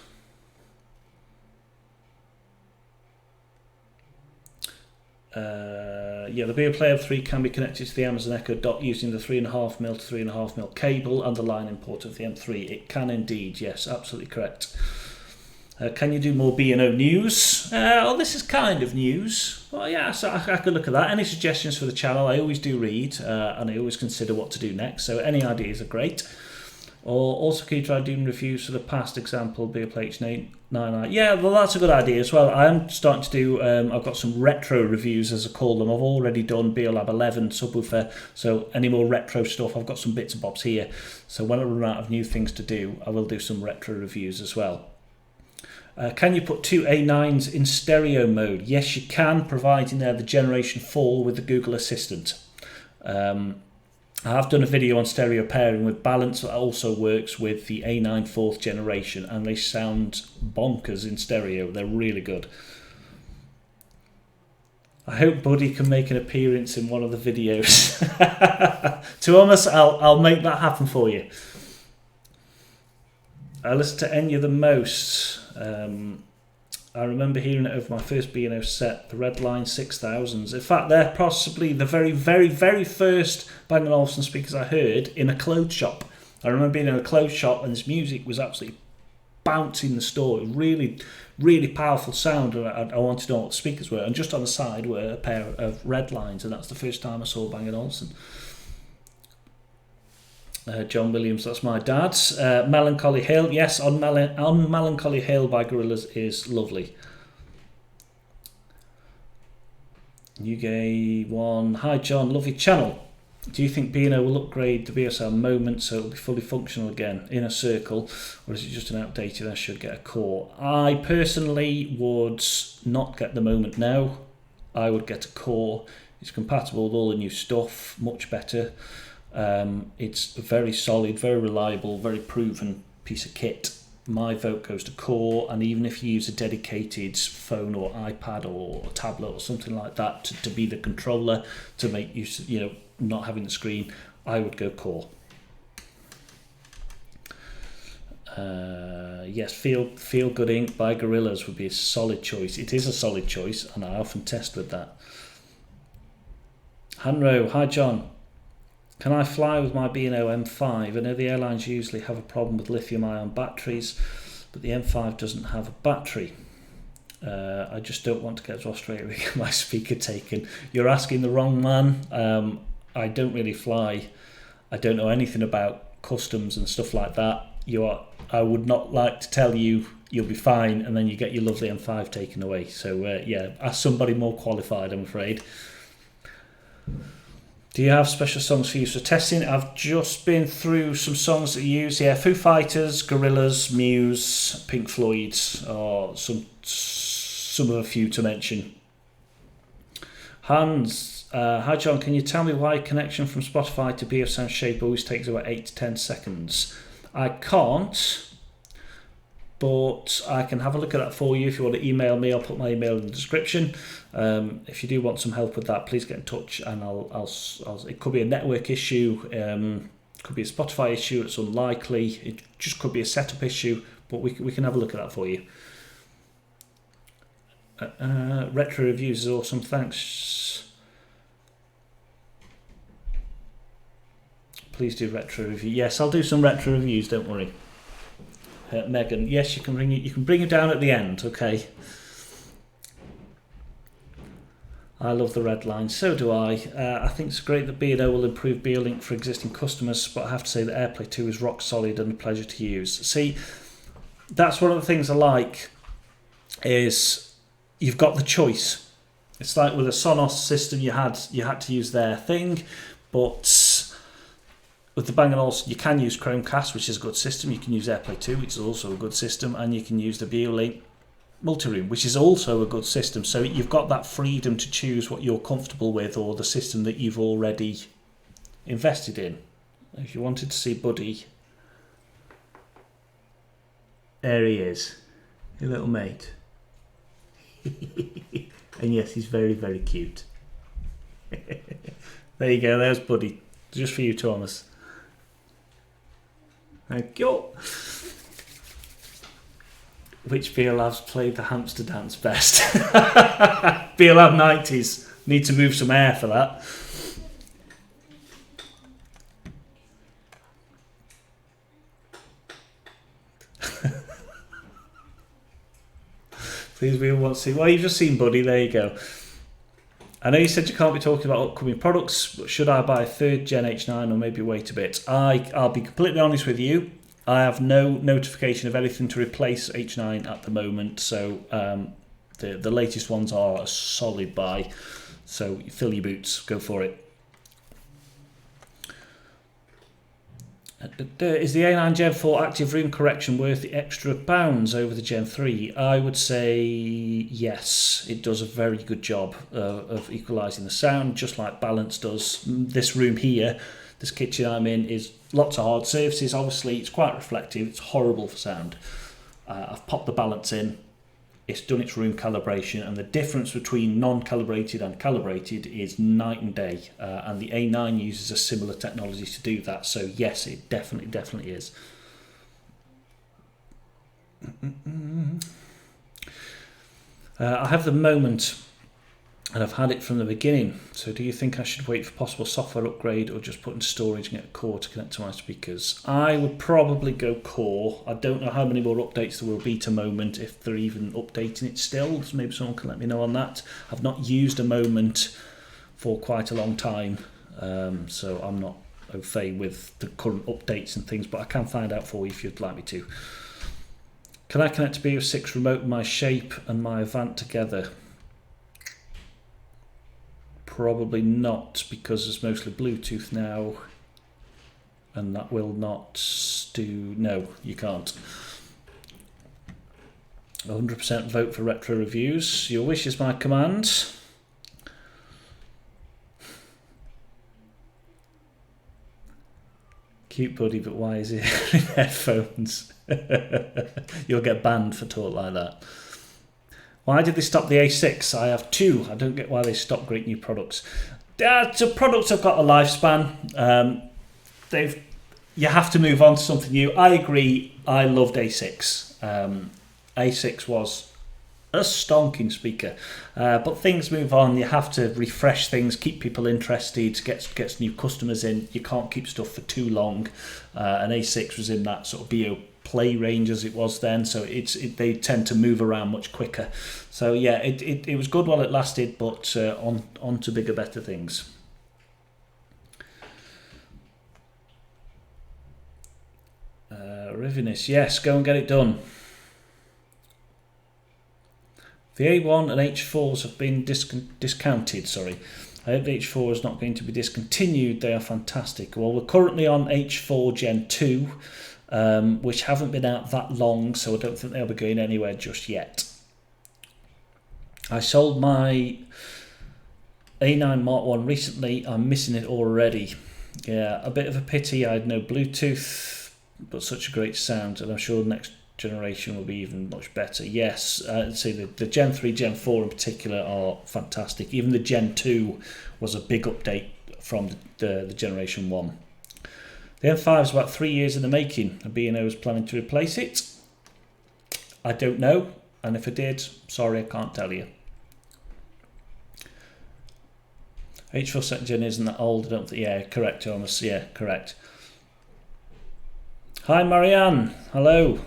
The BeoPlay 3 can be connected to the Amazon Echo Dot using the 3.5mm to 3.5mm cable and the line import of the M3. It can indeed, yes, absolutely correct. Can you do more B&O news? This is kind of news. Well, yeah, so I could look at that. Any suggestions for the channel? I always do read and I always consider what to do next, so any ideas are great. Or also can you try doing reviews for the past example, BeoPlay H9i? Yeah, well that's a good idea as well. I am starting to do, I've got some retro reviews as I call them. I've already done Beolab 11 subwoofer, so any more retro stuff, I've got some bits and bobs here. So when I run out of new things to do, I will do some retro reviews as well. Can you put two A9s in stereo mode? Yes, you can, providing they're the Generation 4 with the Google Assistant. I have done a video on stereo pairing with Balance that also works with the A9 4th generation and they sound bonkers in stereo. They're really good. I hope Buddy can make an appearance in one of the videos. To be honest, I'll make that happen for you. I listen to Enya the most. I remember hearing it over my first B&O set, the Redline 6000s. In fact, they're possibly the very, very, very first Bang & Olufsen speakers I heard in a clothes shop. I remember being in a clothes shop and this music was absolutely bouncing the store. Really, really powerful sound. I wanted to know what the speakers were. And just on the side were a pair of Redlines, and that's the first time I saw Bang & Olufsen. John Williams, that's my dad. Melancholy Hill, yes, on Melancholy Hill by Gorillaz is lovely. You gave one. Hi John, love your channel. Do you think B&O will upgrade the BeoSound Moment so it'll be fully functional again in a circle, or is it just an outdated I should get a core? I personally would not get the Moment now. I would get a core. It's compatible with all the new stuff, much better. It's very solid, very reliable, very proven piece of kit. My vote goes to core, and even if you use a dedicated phone or iPad or tablet or something like that to be the controller to make use, not having the screen, I would go core. Yes, Feel Good Ink by Gorillas would be a solid choice. It is a solid choice, and I often test with that. Hanro, hi John. Can I fly with my B&O M5? I know the airlines usually have a problem with lithium-ion batteries, but the M5 doesn't have a battery. I just don't want to get to Australia and get my speaker taken. You're asking the wrong man. I don't really fly. I don't know anything about customs and stuff like that. I would not like to tell you you'll be fine and then you get your lovely M5 taken away. So yeah, ask somebody more qualified, I'm afraid. Do you have special songs for use for testing? I've just been through some songs that you use. Yeah, Foo Fighters, Gorillaz, Muse, Pink Floyd, or some of a few to mention. Hans, hi John, can you tell me why connection from Spotify to BeoSound Shape always takes about 8 to 10 seconds? I can't, but I can have a look at that for you. If you want to email me, I'll put my email in the description. If you do want some help with that, please get in touch, and it could be a network issue, it could be a Spotify issue. It's unlikely. It just could be a setup issue, but we can have a look at that for you. Retro reviews is awesome. Thanks. Please do retro review. Yes, I'll do some retro reviews. Don't worry. Megan, yes, you can bring it down at the end. Okay. I love the red line. So do I. I think it's great that B&O will improve BeoLink for existing customers, but I have to say that AirPlay 2 is rock solid and a pleasure to use. See, that's one of the things I like, is you've got the choice. It's like with a Sonos system, you had to use their thing, but with the Bang & Olufsen, you can use Chromecast, which is a good system. You can use AirPlay 2, which is also a good system, and you can use the BeoLink Multiroom, which is also a good system. So you've got that freedom to choose what you're comfortable with, or the system that you've already invested in. If you wanted to see Buddy, there he is, your little mate. And yes, he's very, very cute. There you go, there's Buddy, just for you, Thomas. Thank you. Which BeoLabs played the hamster dance best? BeoLab 90s. Need to move some air for that. Please, we want to see. Well, you've just seen Buddy. There you go. I know you said you can't be talking about upcoming products, but should I buy a 3rd Gen H9 or maybe wait a bit? I'll be completely honest with you. I have no notification of anything to replace H9 at the moment, so the latest ones are a solid buy. So fill your boots, go for it. Is the A9 Gen 4 active room correction worth the extra pounds over the Gen 3? I would say yes. It does a very good job of equalising the sound, just like Balance does. This room here, this kitchen I'm in, is lots of hard surfaces. Obviously, it's quite reflective. It's horrible for sound. I've popped the Balance in. It's done its room calibration, and the difference between non-calibrated and calibrated is night and day. And the A9 uses a similar technology to do that. So yes, it definitely is. I have the Moment, and I've had it from the beginning. So do you think I should wait for possible software upgrade or just put in storage and get a core to connect to my speakers? I would probably go core. I don't know how many more updates there will be to Moment, if they're even updating it still. So maybe someone can let me know on that. I've not used a Moment for quite a long time, so I'm not au fait with the current updates and things, but I can find out for you if you'd like me to. Can I connect to BeoS6 remote my Shape and my Avant together? Probably not, because it's mostly Bluetooth now, and that will not do. No, you can't. 100% vote for retro reviews. Your wish is my command. Cute buddy, but why is he wearing headphones? You'll get banned for talk like that. Why did they stop the A6? I have two. I don't get why they stopped great new products. So products have got a lifespan. You have to move on to something new. I agree. I loved A6. A6 was a stonking speaker, but things move on. You have to refresh things, keep people interested, gets new customers in. You can't keep stuff for too long. And A6 was in that sort of BeoPlay range as it was then, so they tend to move around much quicker. So yeah, it was good while it lasted, but on to bigger, better things. Rivinus, yes, go and get it done. The A1 and H4s have been discounted, sorry. I hope the H4 is not going to be discontinued. They are fantastic. Well, we're currently on H4 Gen 2, which haven't been out that long, so I don't think they'll be going anywhere just yet. I sold my A9 Mark 1 recently. I'm missing it already. Yeah, a bit of a pity. I had no Bluetooth, but such a great sound, and I'm sure the next generation will be even much better. Yes, so the Gen 3, Gen 4 in particular are fantastic. Even the Gen 2 was a big update from the Generation 1. The M5 is about 3 years in the making, and B&O is planning to replace it. I don't know, and if I did, sorry, I can't tell you. H4 2nd Gen isn't that old, I don't think. Yeah, correct, Thomas. Yeah, correct. Hi, Marianne. Hello.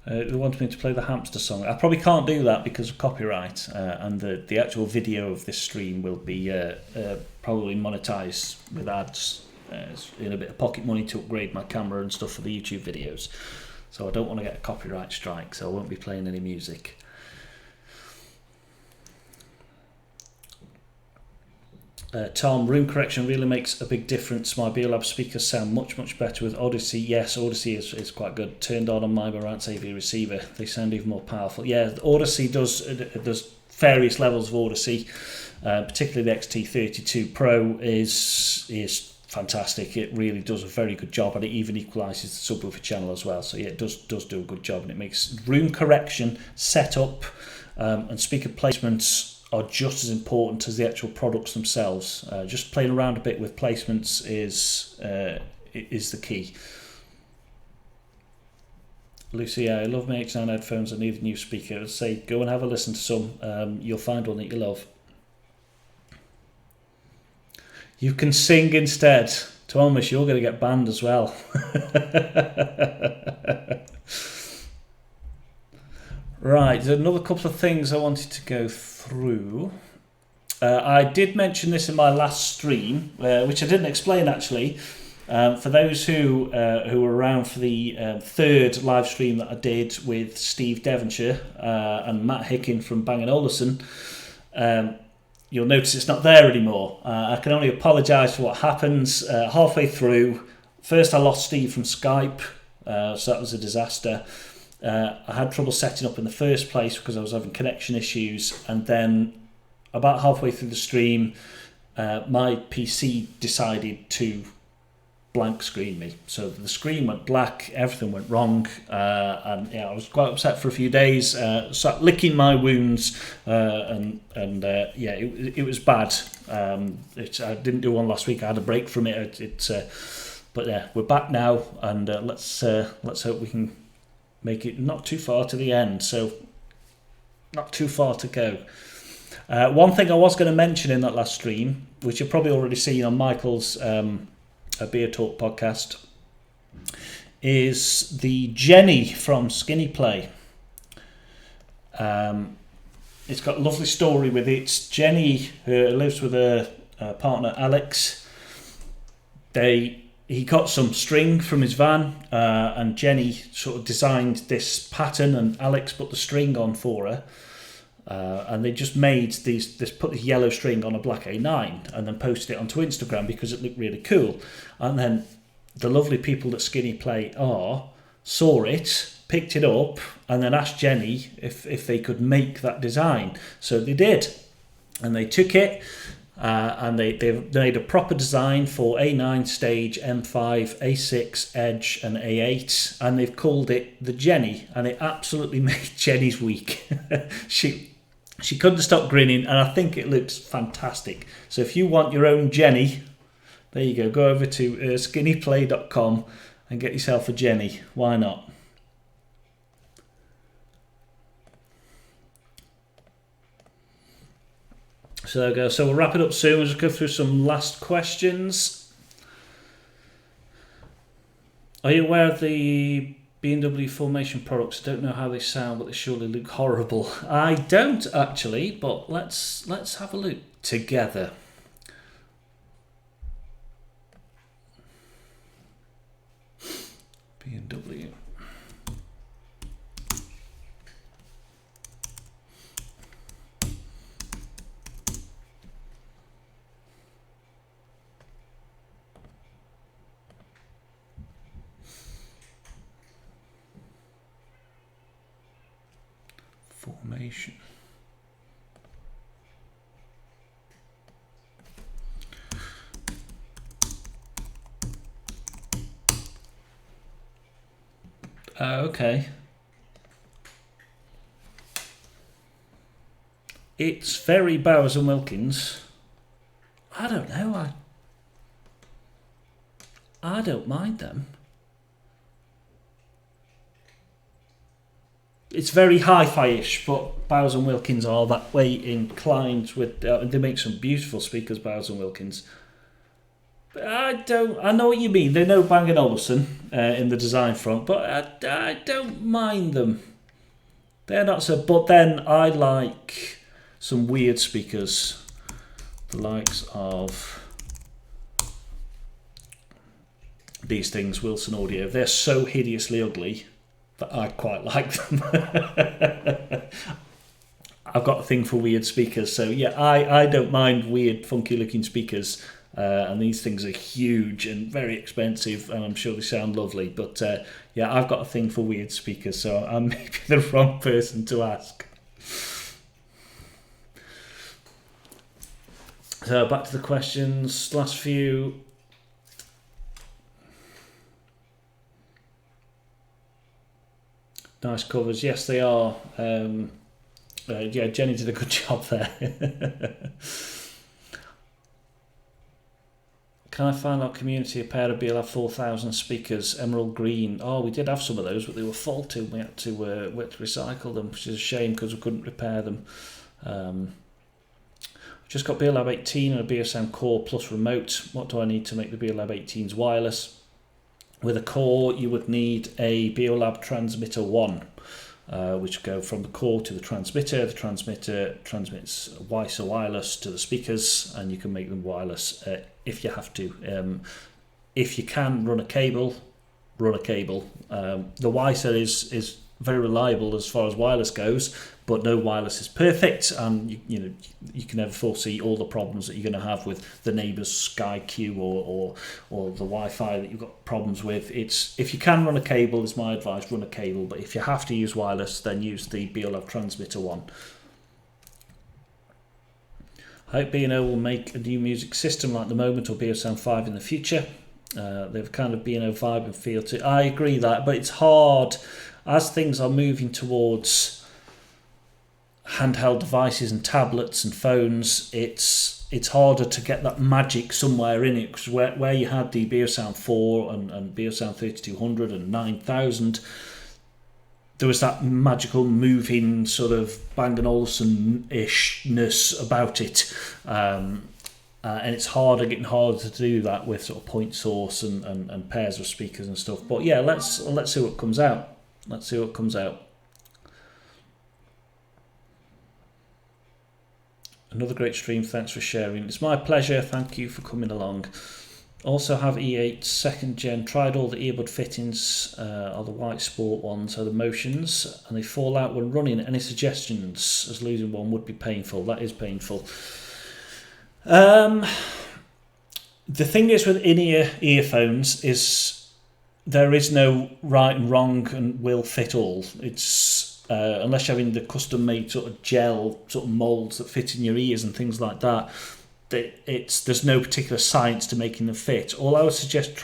They wanted me to play the hamster song. I probably can't do that because of copyright, and the actual video of this stream will be probably monetized with ads. In a bit of pocket money to upgrade my camera and stuff for the YouTube videos. So I don't want to get a copyright strike, so I won't be playing any music. Tom, room correction really makes a big difference. My BeoLab speakers sound much better with Odyssey. Yes, Odyssey is quite good. Turned on my Marantz AV receiver. They sound even more powerful. Yeah, Odyssey does various levels of Odyssey. Particularly the XT32 Pro is fantastic. It really does a very good job, and it even equalises the subwoofer channel as well. So yeah, it does do a good job, and it makes room correction, setup, and speaker placements are just as important as the actual products themselves. Just playing around a bit with placements is the key. Lucy, I love my H9 headphones. I need a new speaker. I'd say go and have a listen to some. You'll find one that you love. You can sing instead. Thomas, you're going to get banned as well. Right, there's another couple of things I wanted to go through. I did mention this in my last stream, which I didn't explain actually. For those who were around for the third live stream that I did with Steve Devonshire and Matt Hickin from Bang & Olufsen, you'll notice it's not there anymore. I can only apologise for what happens. Halfway through, first I lost Steve from Skype, so that was a disaster. I had trouble setting up in the first place because I was having connection issues, and then about halfway through the stream my PC decided to blank screen me, so the screen went black, everything went wrong, and yeah, I was quite upset for a few days. Sat licking my wounds, and yeah, it was bad. I didn't do one last week. I had a break from it. But yeah, we're back now, and let's hope we can make it not too far to the end, so not too far to go. One thing I was going to mention in that last stream, which you've probably already seen on Michael's Beer Talk podcast, is the Jenny from SkinnyPlay. It's got a lovely story with it. Jenny lives with her partner Alex. He got some string from his van, and Jenny sort of designed this pattern, and Alex put the string on for her. And they just made put this yellow string on a black A9 and then posted it onto Instagram because it looked really cool. And then the lovely people that SkinnyPlay saw it, picked it up, and then asked Jenny if they could make that design. So they did, and they took it. And they've made a proper design for A9, Stage, M5, A6, Edge and A8, and they've called it the Jenny, and it absolutely made Jenny's week. She couldn't stop grinning, and I think it looks fantastic. So if you want your own Jenny, there you go over to skinnyplay.com and get yourself a Jenny. Why not? So there we go. So we'll wrap it up soon. We'll just go through some last questions. Are you aware of the B&W Formation products? I don't know how they sound, but they surely look horrible. I don't actually, but let's have a look together. B&W. Formation. Okay. It's very Bowers and Wilkins. I don't know. I don't mind them. It's very hi-fi-ish, but Bowers and Wilkins are that way inclined with. They make some beautiful speakers, Bowers and Wilkins. But I know what you mean. They know Bang & Olufsen in the design front, but I don't mind them. They're not so. But then I like some weird speakers, the likes of these things, Wilson Audio. They're so hideously ugly that I quite like them. I've got a thing for weird speakers, so yeah, I don't mind weird, funky looking speakers, and these things are huge and very expensive, and I'm sure they sound lovely, but yeah, I've got a thing for weird speakers, so I'm maybe the wrong person to ask. So back to the questions, last few. Nice covers, yes they are. Yeah, Jenny did a good job there. Can I find our community a pair of BLF 4000 speakers, emerald green? Oh, we did have some of those, but they were faulty. We had to recycle them, which is a shame because we couldn't repair them. Just got BeoLab 18 and a BeoSound Core Plus remote. What do I need to make the BeoLab 18s wireless? With a core, you would need a BeoLab Transmitter 1, which go from the core to the transmitter. The transmitter transmits wireless to the speakers, and you can make them wireless if you have to. If you can run a cable, run a cable. The WiSA is very reliable as far as wireless goes, but no wireless is perfect, and you can never foresee all the problems that you're going to have with the neighbour's Sky Q or the Wi-Fi that you've got problems with. If you can run a cable, is my advice, run a cable, but if you have to use wireless, then use the BeoLab Transmitter 1. I hope B&O will make a new music system like the Moment or BeoSound 5 in the future. They've kind of B&O vibe and feel to it. I agree that, but it's hard as things are moving towards handheld devices and tablets and phones. It's harder to get that magic somewhere in it, because where you had the BeoSound 4 and BeoSound 3200 and 9000, there was that magical moving sort of Bang & Olufsen-ishness about it. And it's getting harder to do that with sort of point source and pairs of speakers and stuff. But yeah, let's see what comes out. Let's see what comes out. Another great stream. Thanks for sharing. It's my pleasure. Thank you for coming along. Also have E8 second gen. Tried all the earbud fittings, are the white sport ones, are the motions, and they fall out when running. Any suggestions, as losing one would be painful? That is painful. The thing is with in-ear earphones is there is no right and wrong and will fit all. It's unless you're having the custom-made sort of gel sort of molds that fit in your ears and things like that. There's no particular science to making them fit. All I would suggest,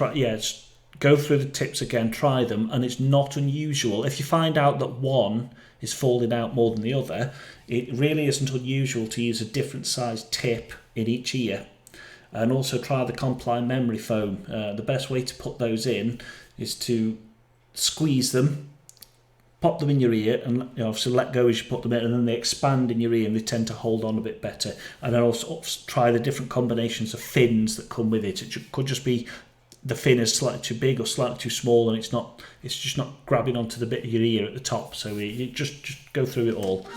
go through the tips again, try them, and it's not unusual. If you find out that one is falling out more than the other, it really isn't unusual to use a different size tip in each ear. And also try the Comply memory foam. The best way to put those in is to squeeze them, pop them in your ear, and obviously let go as you put them in, and then they expand in your ear and they tend to hold on a bit better. And then also try the different combinations of fins that come with it. It could just be the fin is slightly too big or slightly too small, and it's just not grabbing onto the bit of your ear at the top. So you just go through it all.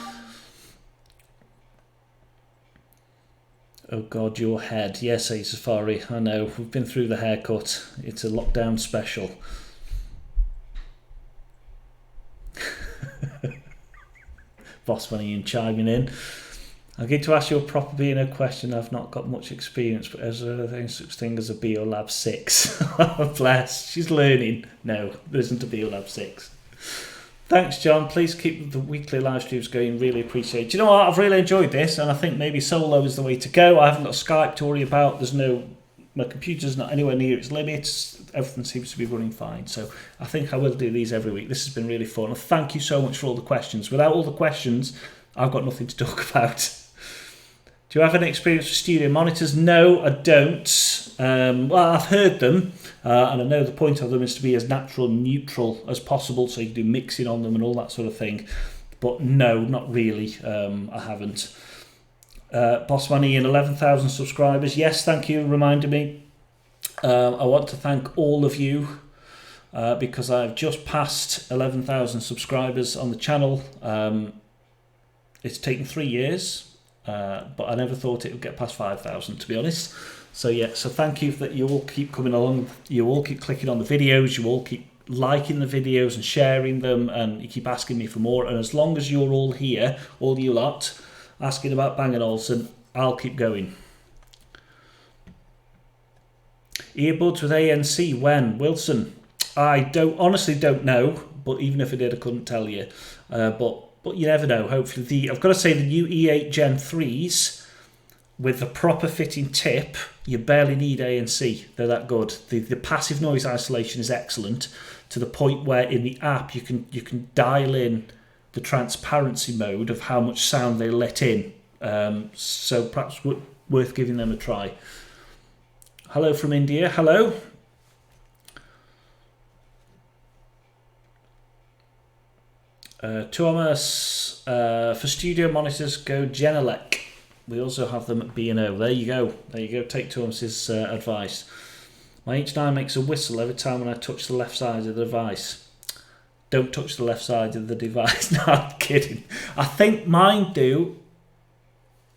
Oh God, your head. Yes, A Safari, I know. We've been through the haircut. It's a lockdown special. Boss Money and chiming in. I'm going to ask you a proper B&O question. I've not got much experience, but is there such thing as a BeoLab 6? Bless, she's learning. No, there isn't a BeoLab 6. Thanks, John. Please keep the weekly live streams going. Really appreciate it. Do you know what? I've really enjoyed this, and I think maybe solo is the way to go. I haven't got Skype to worry about. My computer's not anywhere near its limits. Everything seems to be running fine. So I think I will do these every week. This has been really fun. And thank you so much for all the questions. Without all the questions, I've got nothing to talk about. Do you have any experience with studio monitors? No, I don't. Well, I've heard them, and I know the point of them is to be as natural and neutral as possible, so you can do mixing on them and all that sort of thing. But no, not really. I haven't. Bossman Ian, 11,000 subscribers. Yes, thank you for reminding me. I want to thank all of you because I've just passed 11,000 subscribers on the channel. It's taken 3 years, but I never thought it would get past 5,000, to be honest. So yeah, so thank you that you all keep coming along. You all keep clicking on the videos. You all keep liking the videos and sharing them, and you keep asking me for more. And as long as you're all here, all you lot, asking about Bang & Olufsen, I'll keep going. Earbuds with ANC, when? Wilson, I honestly don't know, but even if I did, I couldn't tell you. But you never know. Hopefully, I've got to say the new E8 Gen 3s with the proper fitting tip, you barely need ANC. They're that good. The passive noise isolation is excellent, to the point where in the app you can dial in the transparency mode of how much sound they let in. So perhaps worth giving them a try. Hello from India. Hello. Thomas, for studio monitors, go Genelec. We also have them at B&O. There you go. There you go. Take Thomas's advice. My H9 makes a whistle every time when I touch the left side of the device. Don't touch the left side of the device. No, I'm kidding. I think mine do.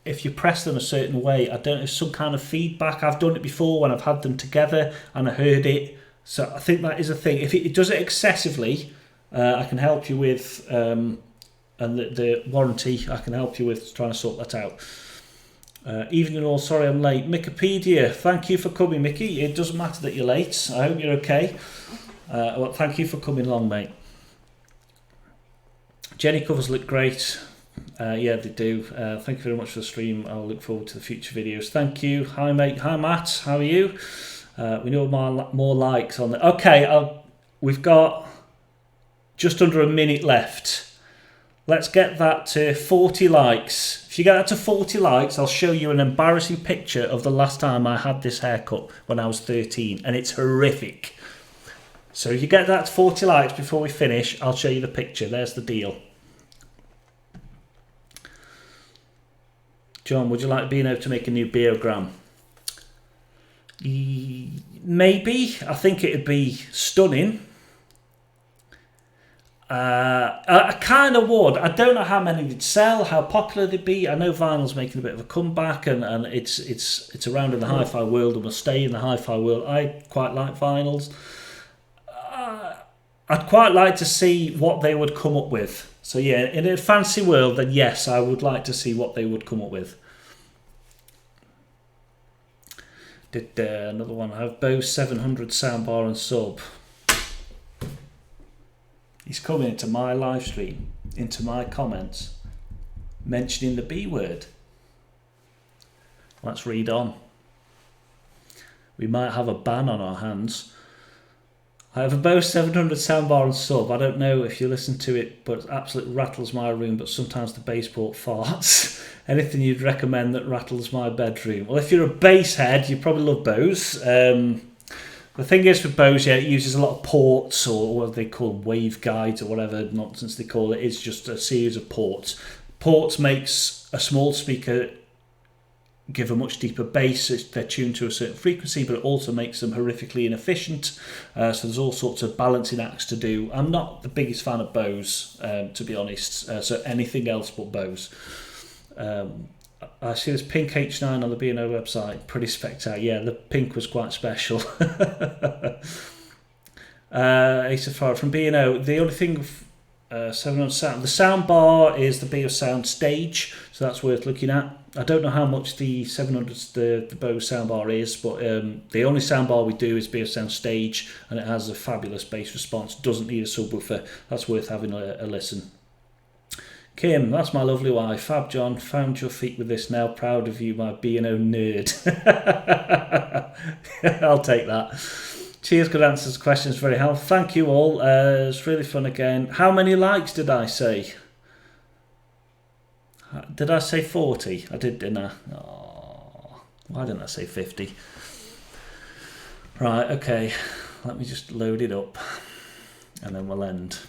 If you press them a certain way, I don't know, some kind of feedback. I've done it before when I've had them together and I heard it. So I think that is a thing. If it does it excessively, I can help you with, and the warranty, I can help you with trying to sort that out. Evening all, sorry I'm late. Wikipedia, thank you for coming, Mickey. It doesn't matter that you're late. I hope you're okay. Well, thank you for coming along, mate. Jenny covers look great. Yeah, they do. Thank you very much for the stream. I'll look forward to the future videos. Thank you. Hi, mate. Hi, Matt. How are you? We know more likes on the... Okay, we've got just under a minute left. Let's get that to 40 likes. If you get that to 40 likes, I'll show you an embarrassing picture of the last time I had this haircut when I was 13, and it's horrific. So if you get that to 40 likes before we finish, I'll show you the picture. There's the deal. John, would you like B&O to make a new Beogram? Maybe. I think it'd be stunning. I kind of would. I don't know how many they'd sell, how popular they'd be. I know vinyl's making a bit of a comeback, and it's around in the hi-fi world and will stay in the hi-fi world. I quite like vinyls. I'd quite like to see what they would come up with. So yeah, in a fancy world, then yes, I would like to see what they would come up with. Did another one have Bose 700 soundbar and sub? He's coming into my live stream, into my comments, mentioning the B word. Let's read on. We might have a ban on our hands. I have a Bose 700 soundbar and sub. I don't know if you listen to it, but it absolutely rattles my room, but sometimes the bass port farts. Anything you'd recommend that rattles my bedroom? Well, if you're a bass head, you probably love Bose. The thing is with Bose, yeah, it uses a lot of ports, or what they call wave guides, or whatever nonsense they call it. It's just a series of ports. Ports makes a small speaker give a much deeper bass. They're tuned to a certain frequency, but it also makes them horrifically inefficient. So there's all sorts of balancing acts to do. I'm not the biggest fan of Bose, to be honest. So anything else but Bose. I see this pink H9 on the B&O website. Pretty spectacular. Yeah, the pink was quite special. Ace from B&O. The only thing 700 sound. The sound bar is the BeoSound stage, so that's worth looking at. I don't know how much the 700 the Bose soundbar is, but the only soundbar we do is BeoSound stage, and it has a fabulous bass response. Doesn't need a subwoofer. That's worth having a listen. Kim, that's my lovely wife. Fab John, found your feet with this now. Proud of you, my B&O nerd. I'll take that. Cheers, good answers, questions, very helpful. Thank you all. It's really fun again. How many likes did I say? Did I say 40? I did, didn't I? Oh, why didn't I say 50? Right, okay. Let me just load it up, and then we'll end.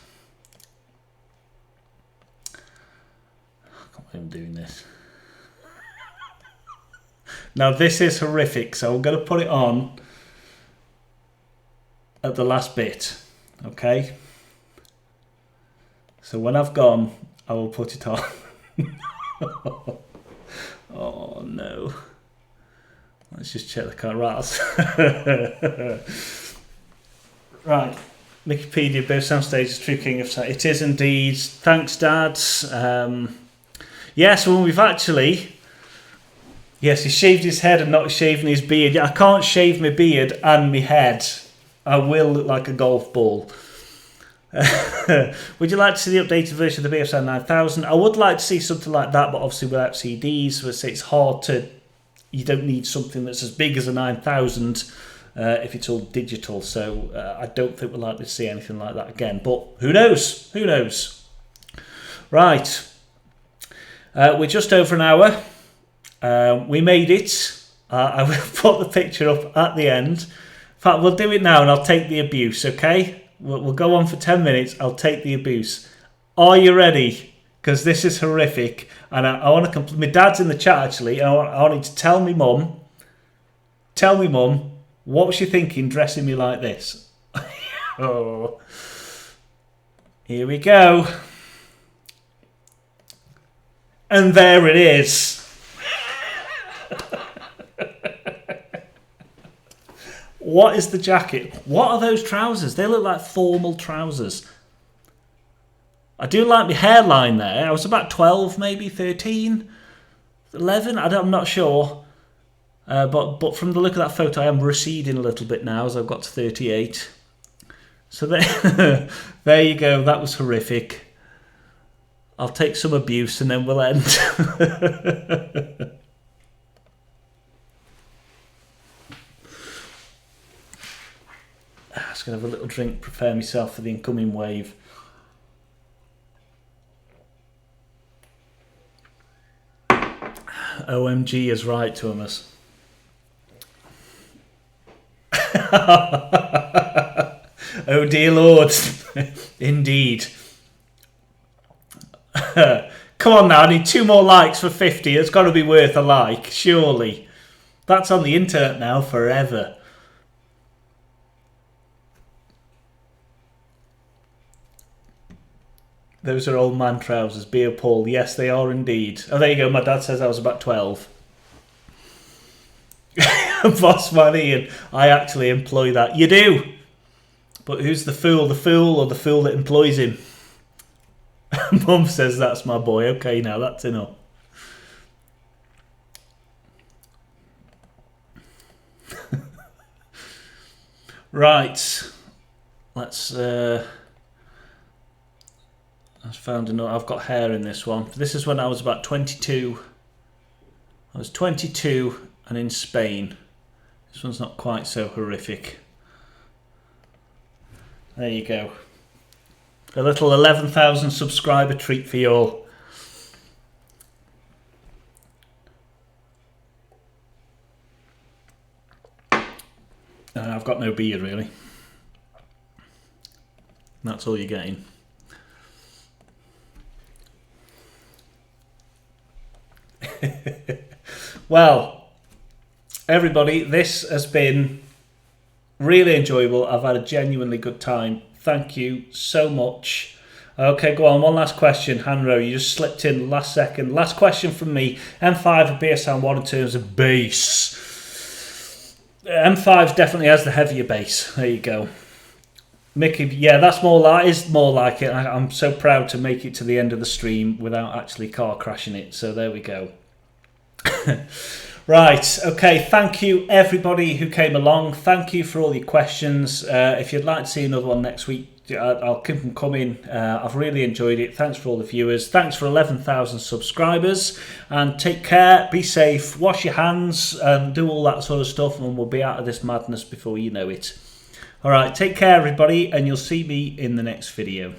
I'm doing this. Now this is horrific, so I'm going to put it on at the last bit, okay? So when I've gone, I will put it on. Oh no. Let's just check the car. Right. Wikipedia, BeoSound Stage is true king of sound. It is indeed. Thanks, Dad. Yes, well, we've actually... Yes, he shaved his head and not shaving his beard. I can't shave my beard and my head. I will look like a golf ball. Would you like to see the updated version of the BeoSound 9000? I would like to see something like that, but obviously without CDs. So it's hard to... You don't need something that's as big as a 9000 if it's all digital. So I don't think we're likely to see anything like that again. But who knows? Who knows? Right. We're just over an hour. We made it. I will put the picture up at the end. In fact, we'll do it now and I'll take the abuse, okay? We'll go on for 10 minutes. I'll take the abuse. Are you ready? Because this is horrific. And I want to... My dad's in the chat, actually. I want you to tell me, Mum. Tell me, Mum. What was she thinking dressing me like this? Oh. Here we go. And there it is. What is the jacket? What are those trousers? They look like formal trousers. I do like my hairline there. I was about 12, maybe 13, 11. I'm not sure. But from the look of that photo, I am receding a little bit now as I've got to 38. So there, there you go. That was horrific. I'll take some abuse and then we'll end. I'm just going to have a little drink, prepare myself for the incoming wave. OMG is right, Thomas. Oh dear Lord. Indeed. Come on now, I need 2 more likes for 50. It's got to be worth a like, surely. That's on the internet now forever. Those are old man trousers. Beer Paul. Yes, they are indeed. Oh, there you go. My dad says I was about 12. Boss man Ian. I actually employ that. You do. But who's the fool? The fool or the fool that employs him? Mum says that's my boy. Okay, now that's enough. Right. Let's I've found another. I've got hair in this one. This is when I was about 22. I was 22 and in Spain. This one's not quite so horrific. There you go. A little 11,000 subscriber treat for you all. I've got no beard really. That's all you're getting. Well, everybody, this has been really enjoyable. I've had a genuinely good time. Thank you so much. Okay, go on. One last question. Hanro, you just slipped in last second. Last question from me. M5 or BeoSound 1 in terms of bass? M5 definitely has the heavier bass. There you go. Mickey, yeah, that's more like it. I'm so proud to make it to the end of the stream without actually car crashing it. So there we go. Right, okay, thank you everybody who came along. Thank you for all your questions. If you'd like to see another one next week, I'll keep them coming. I've really enjoyed it. Thanks for all the viewers. Thanks for 11,000 subscribers. And take care, be safe, wash your hands, do all that sort of stuff, and we'll be out of this madness before you know it. All right, take care everybody, and you'll see me in the next video.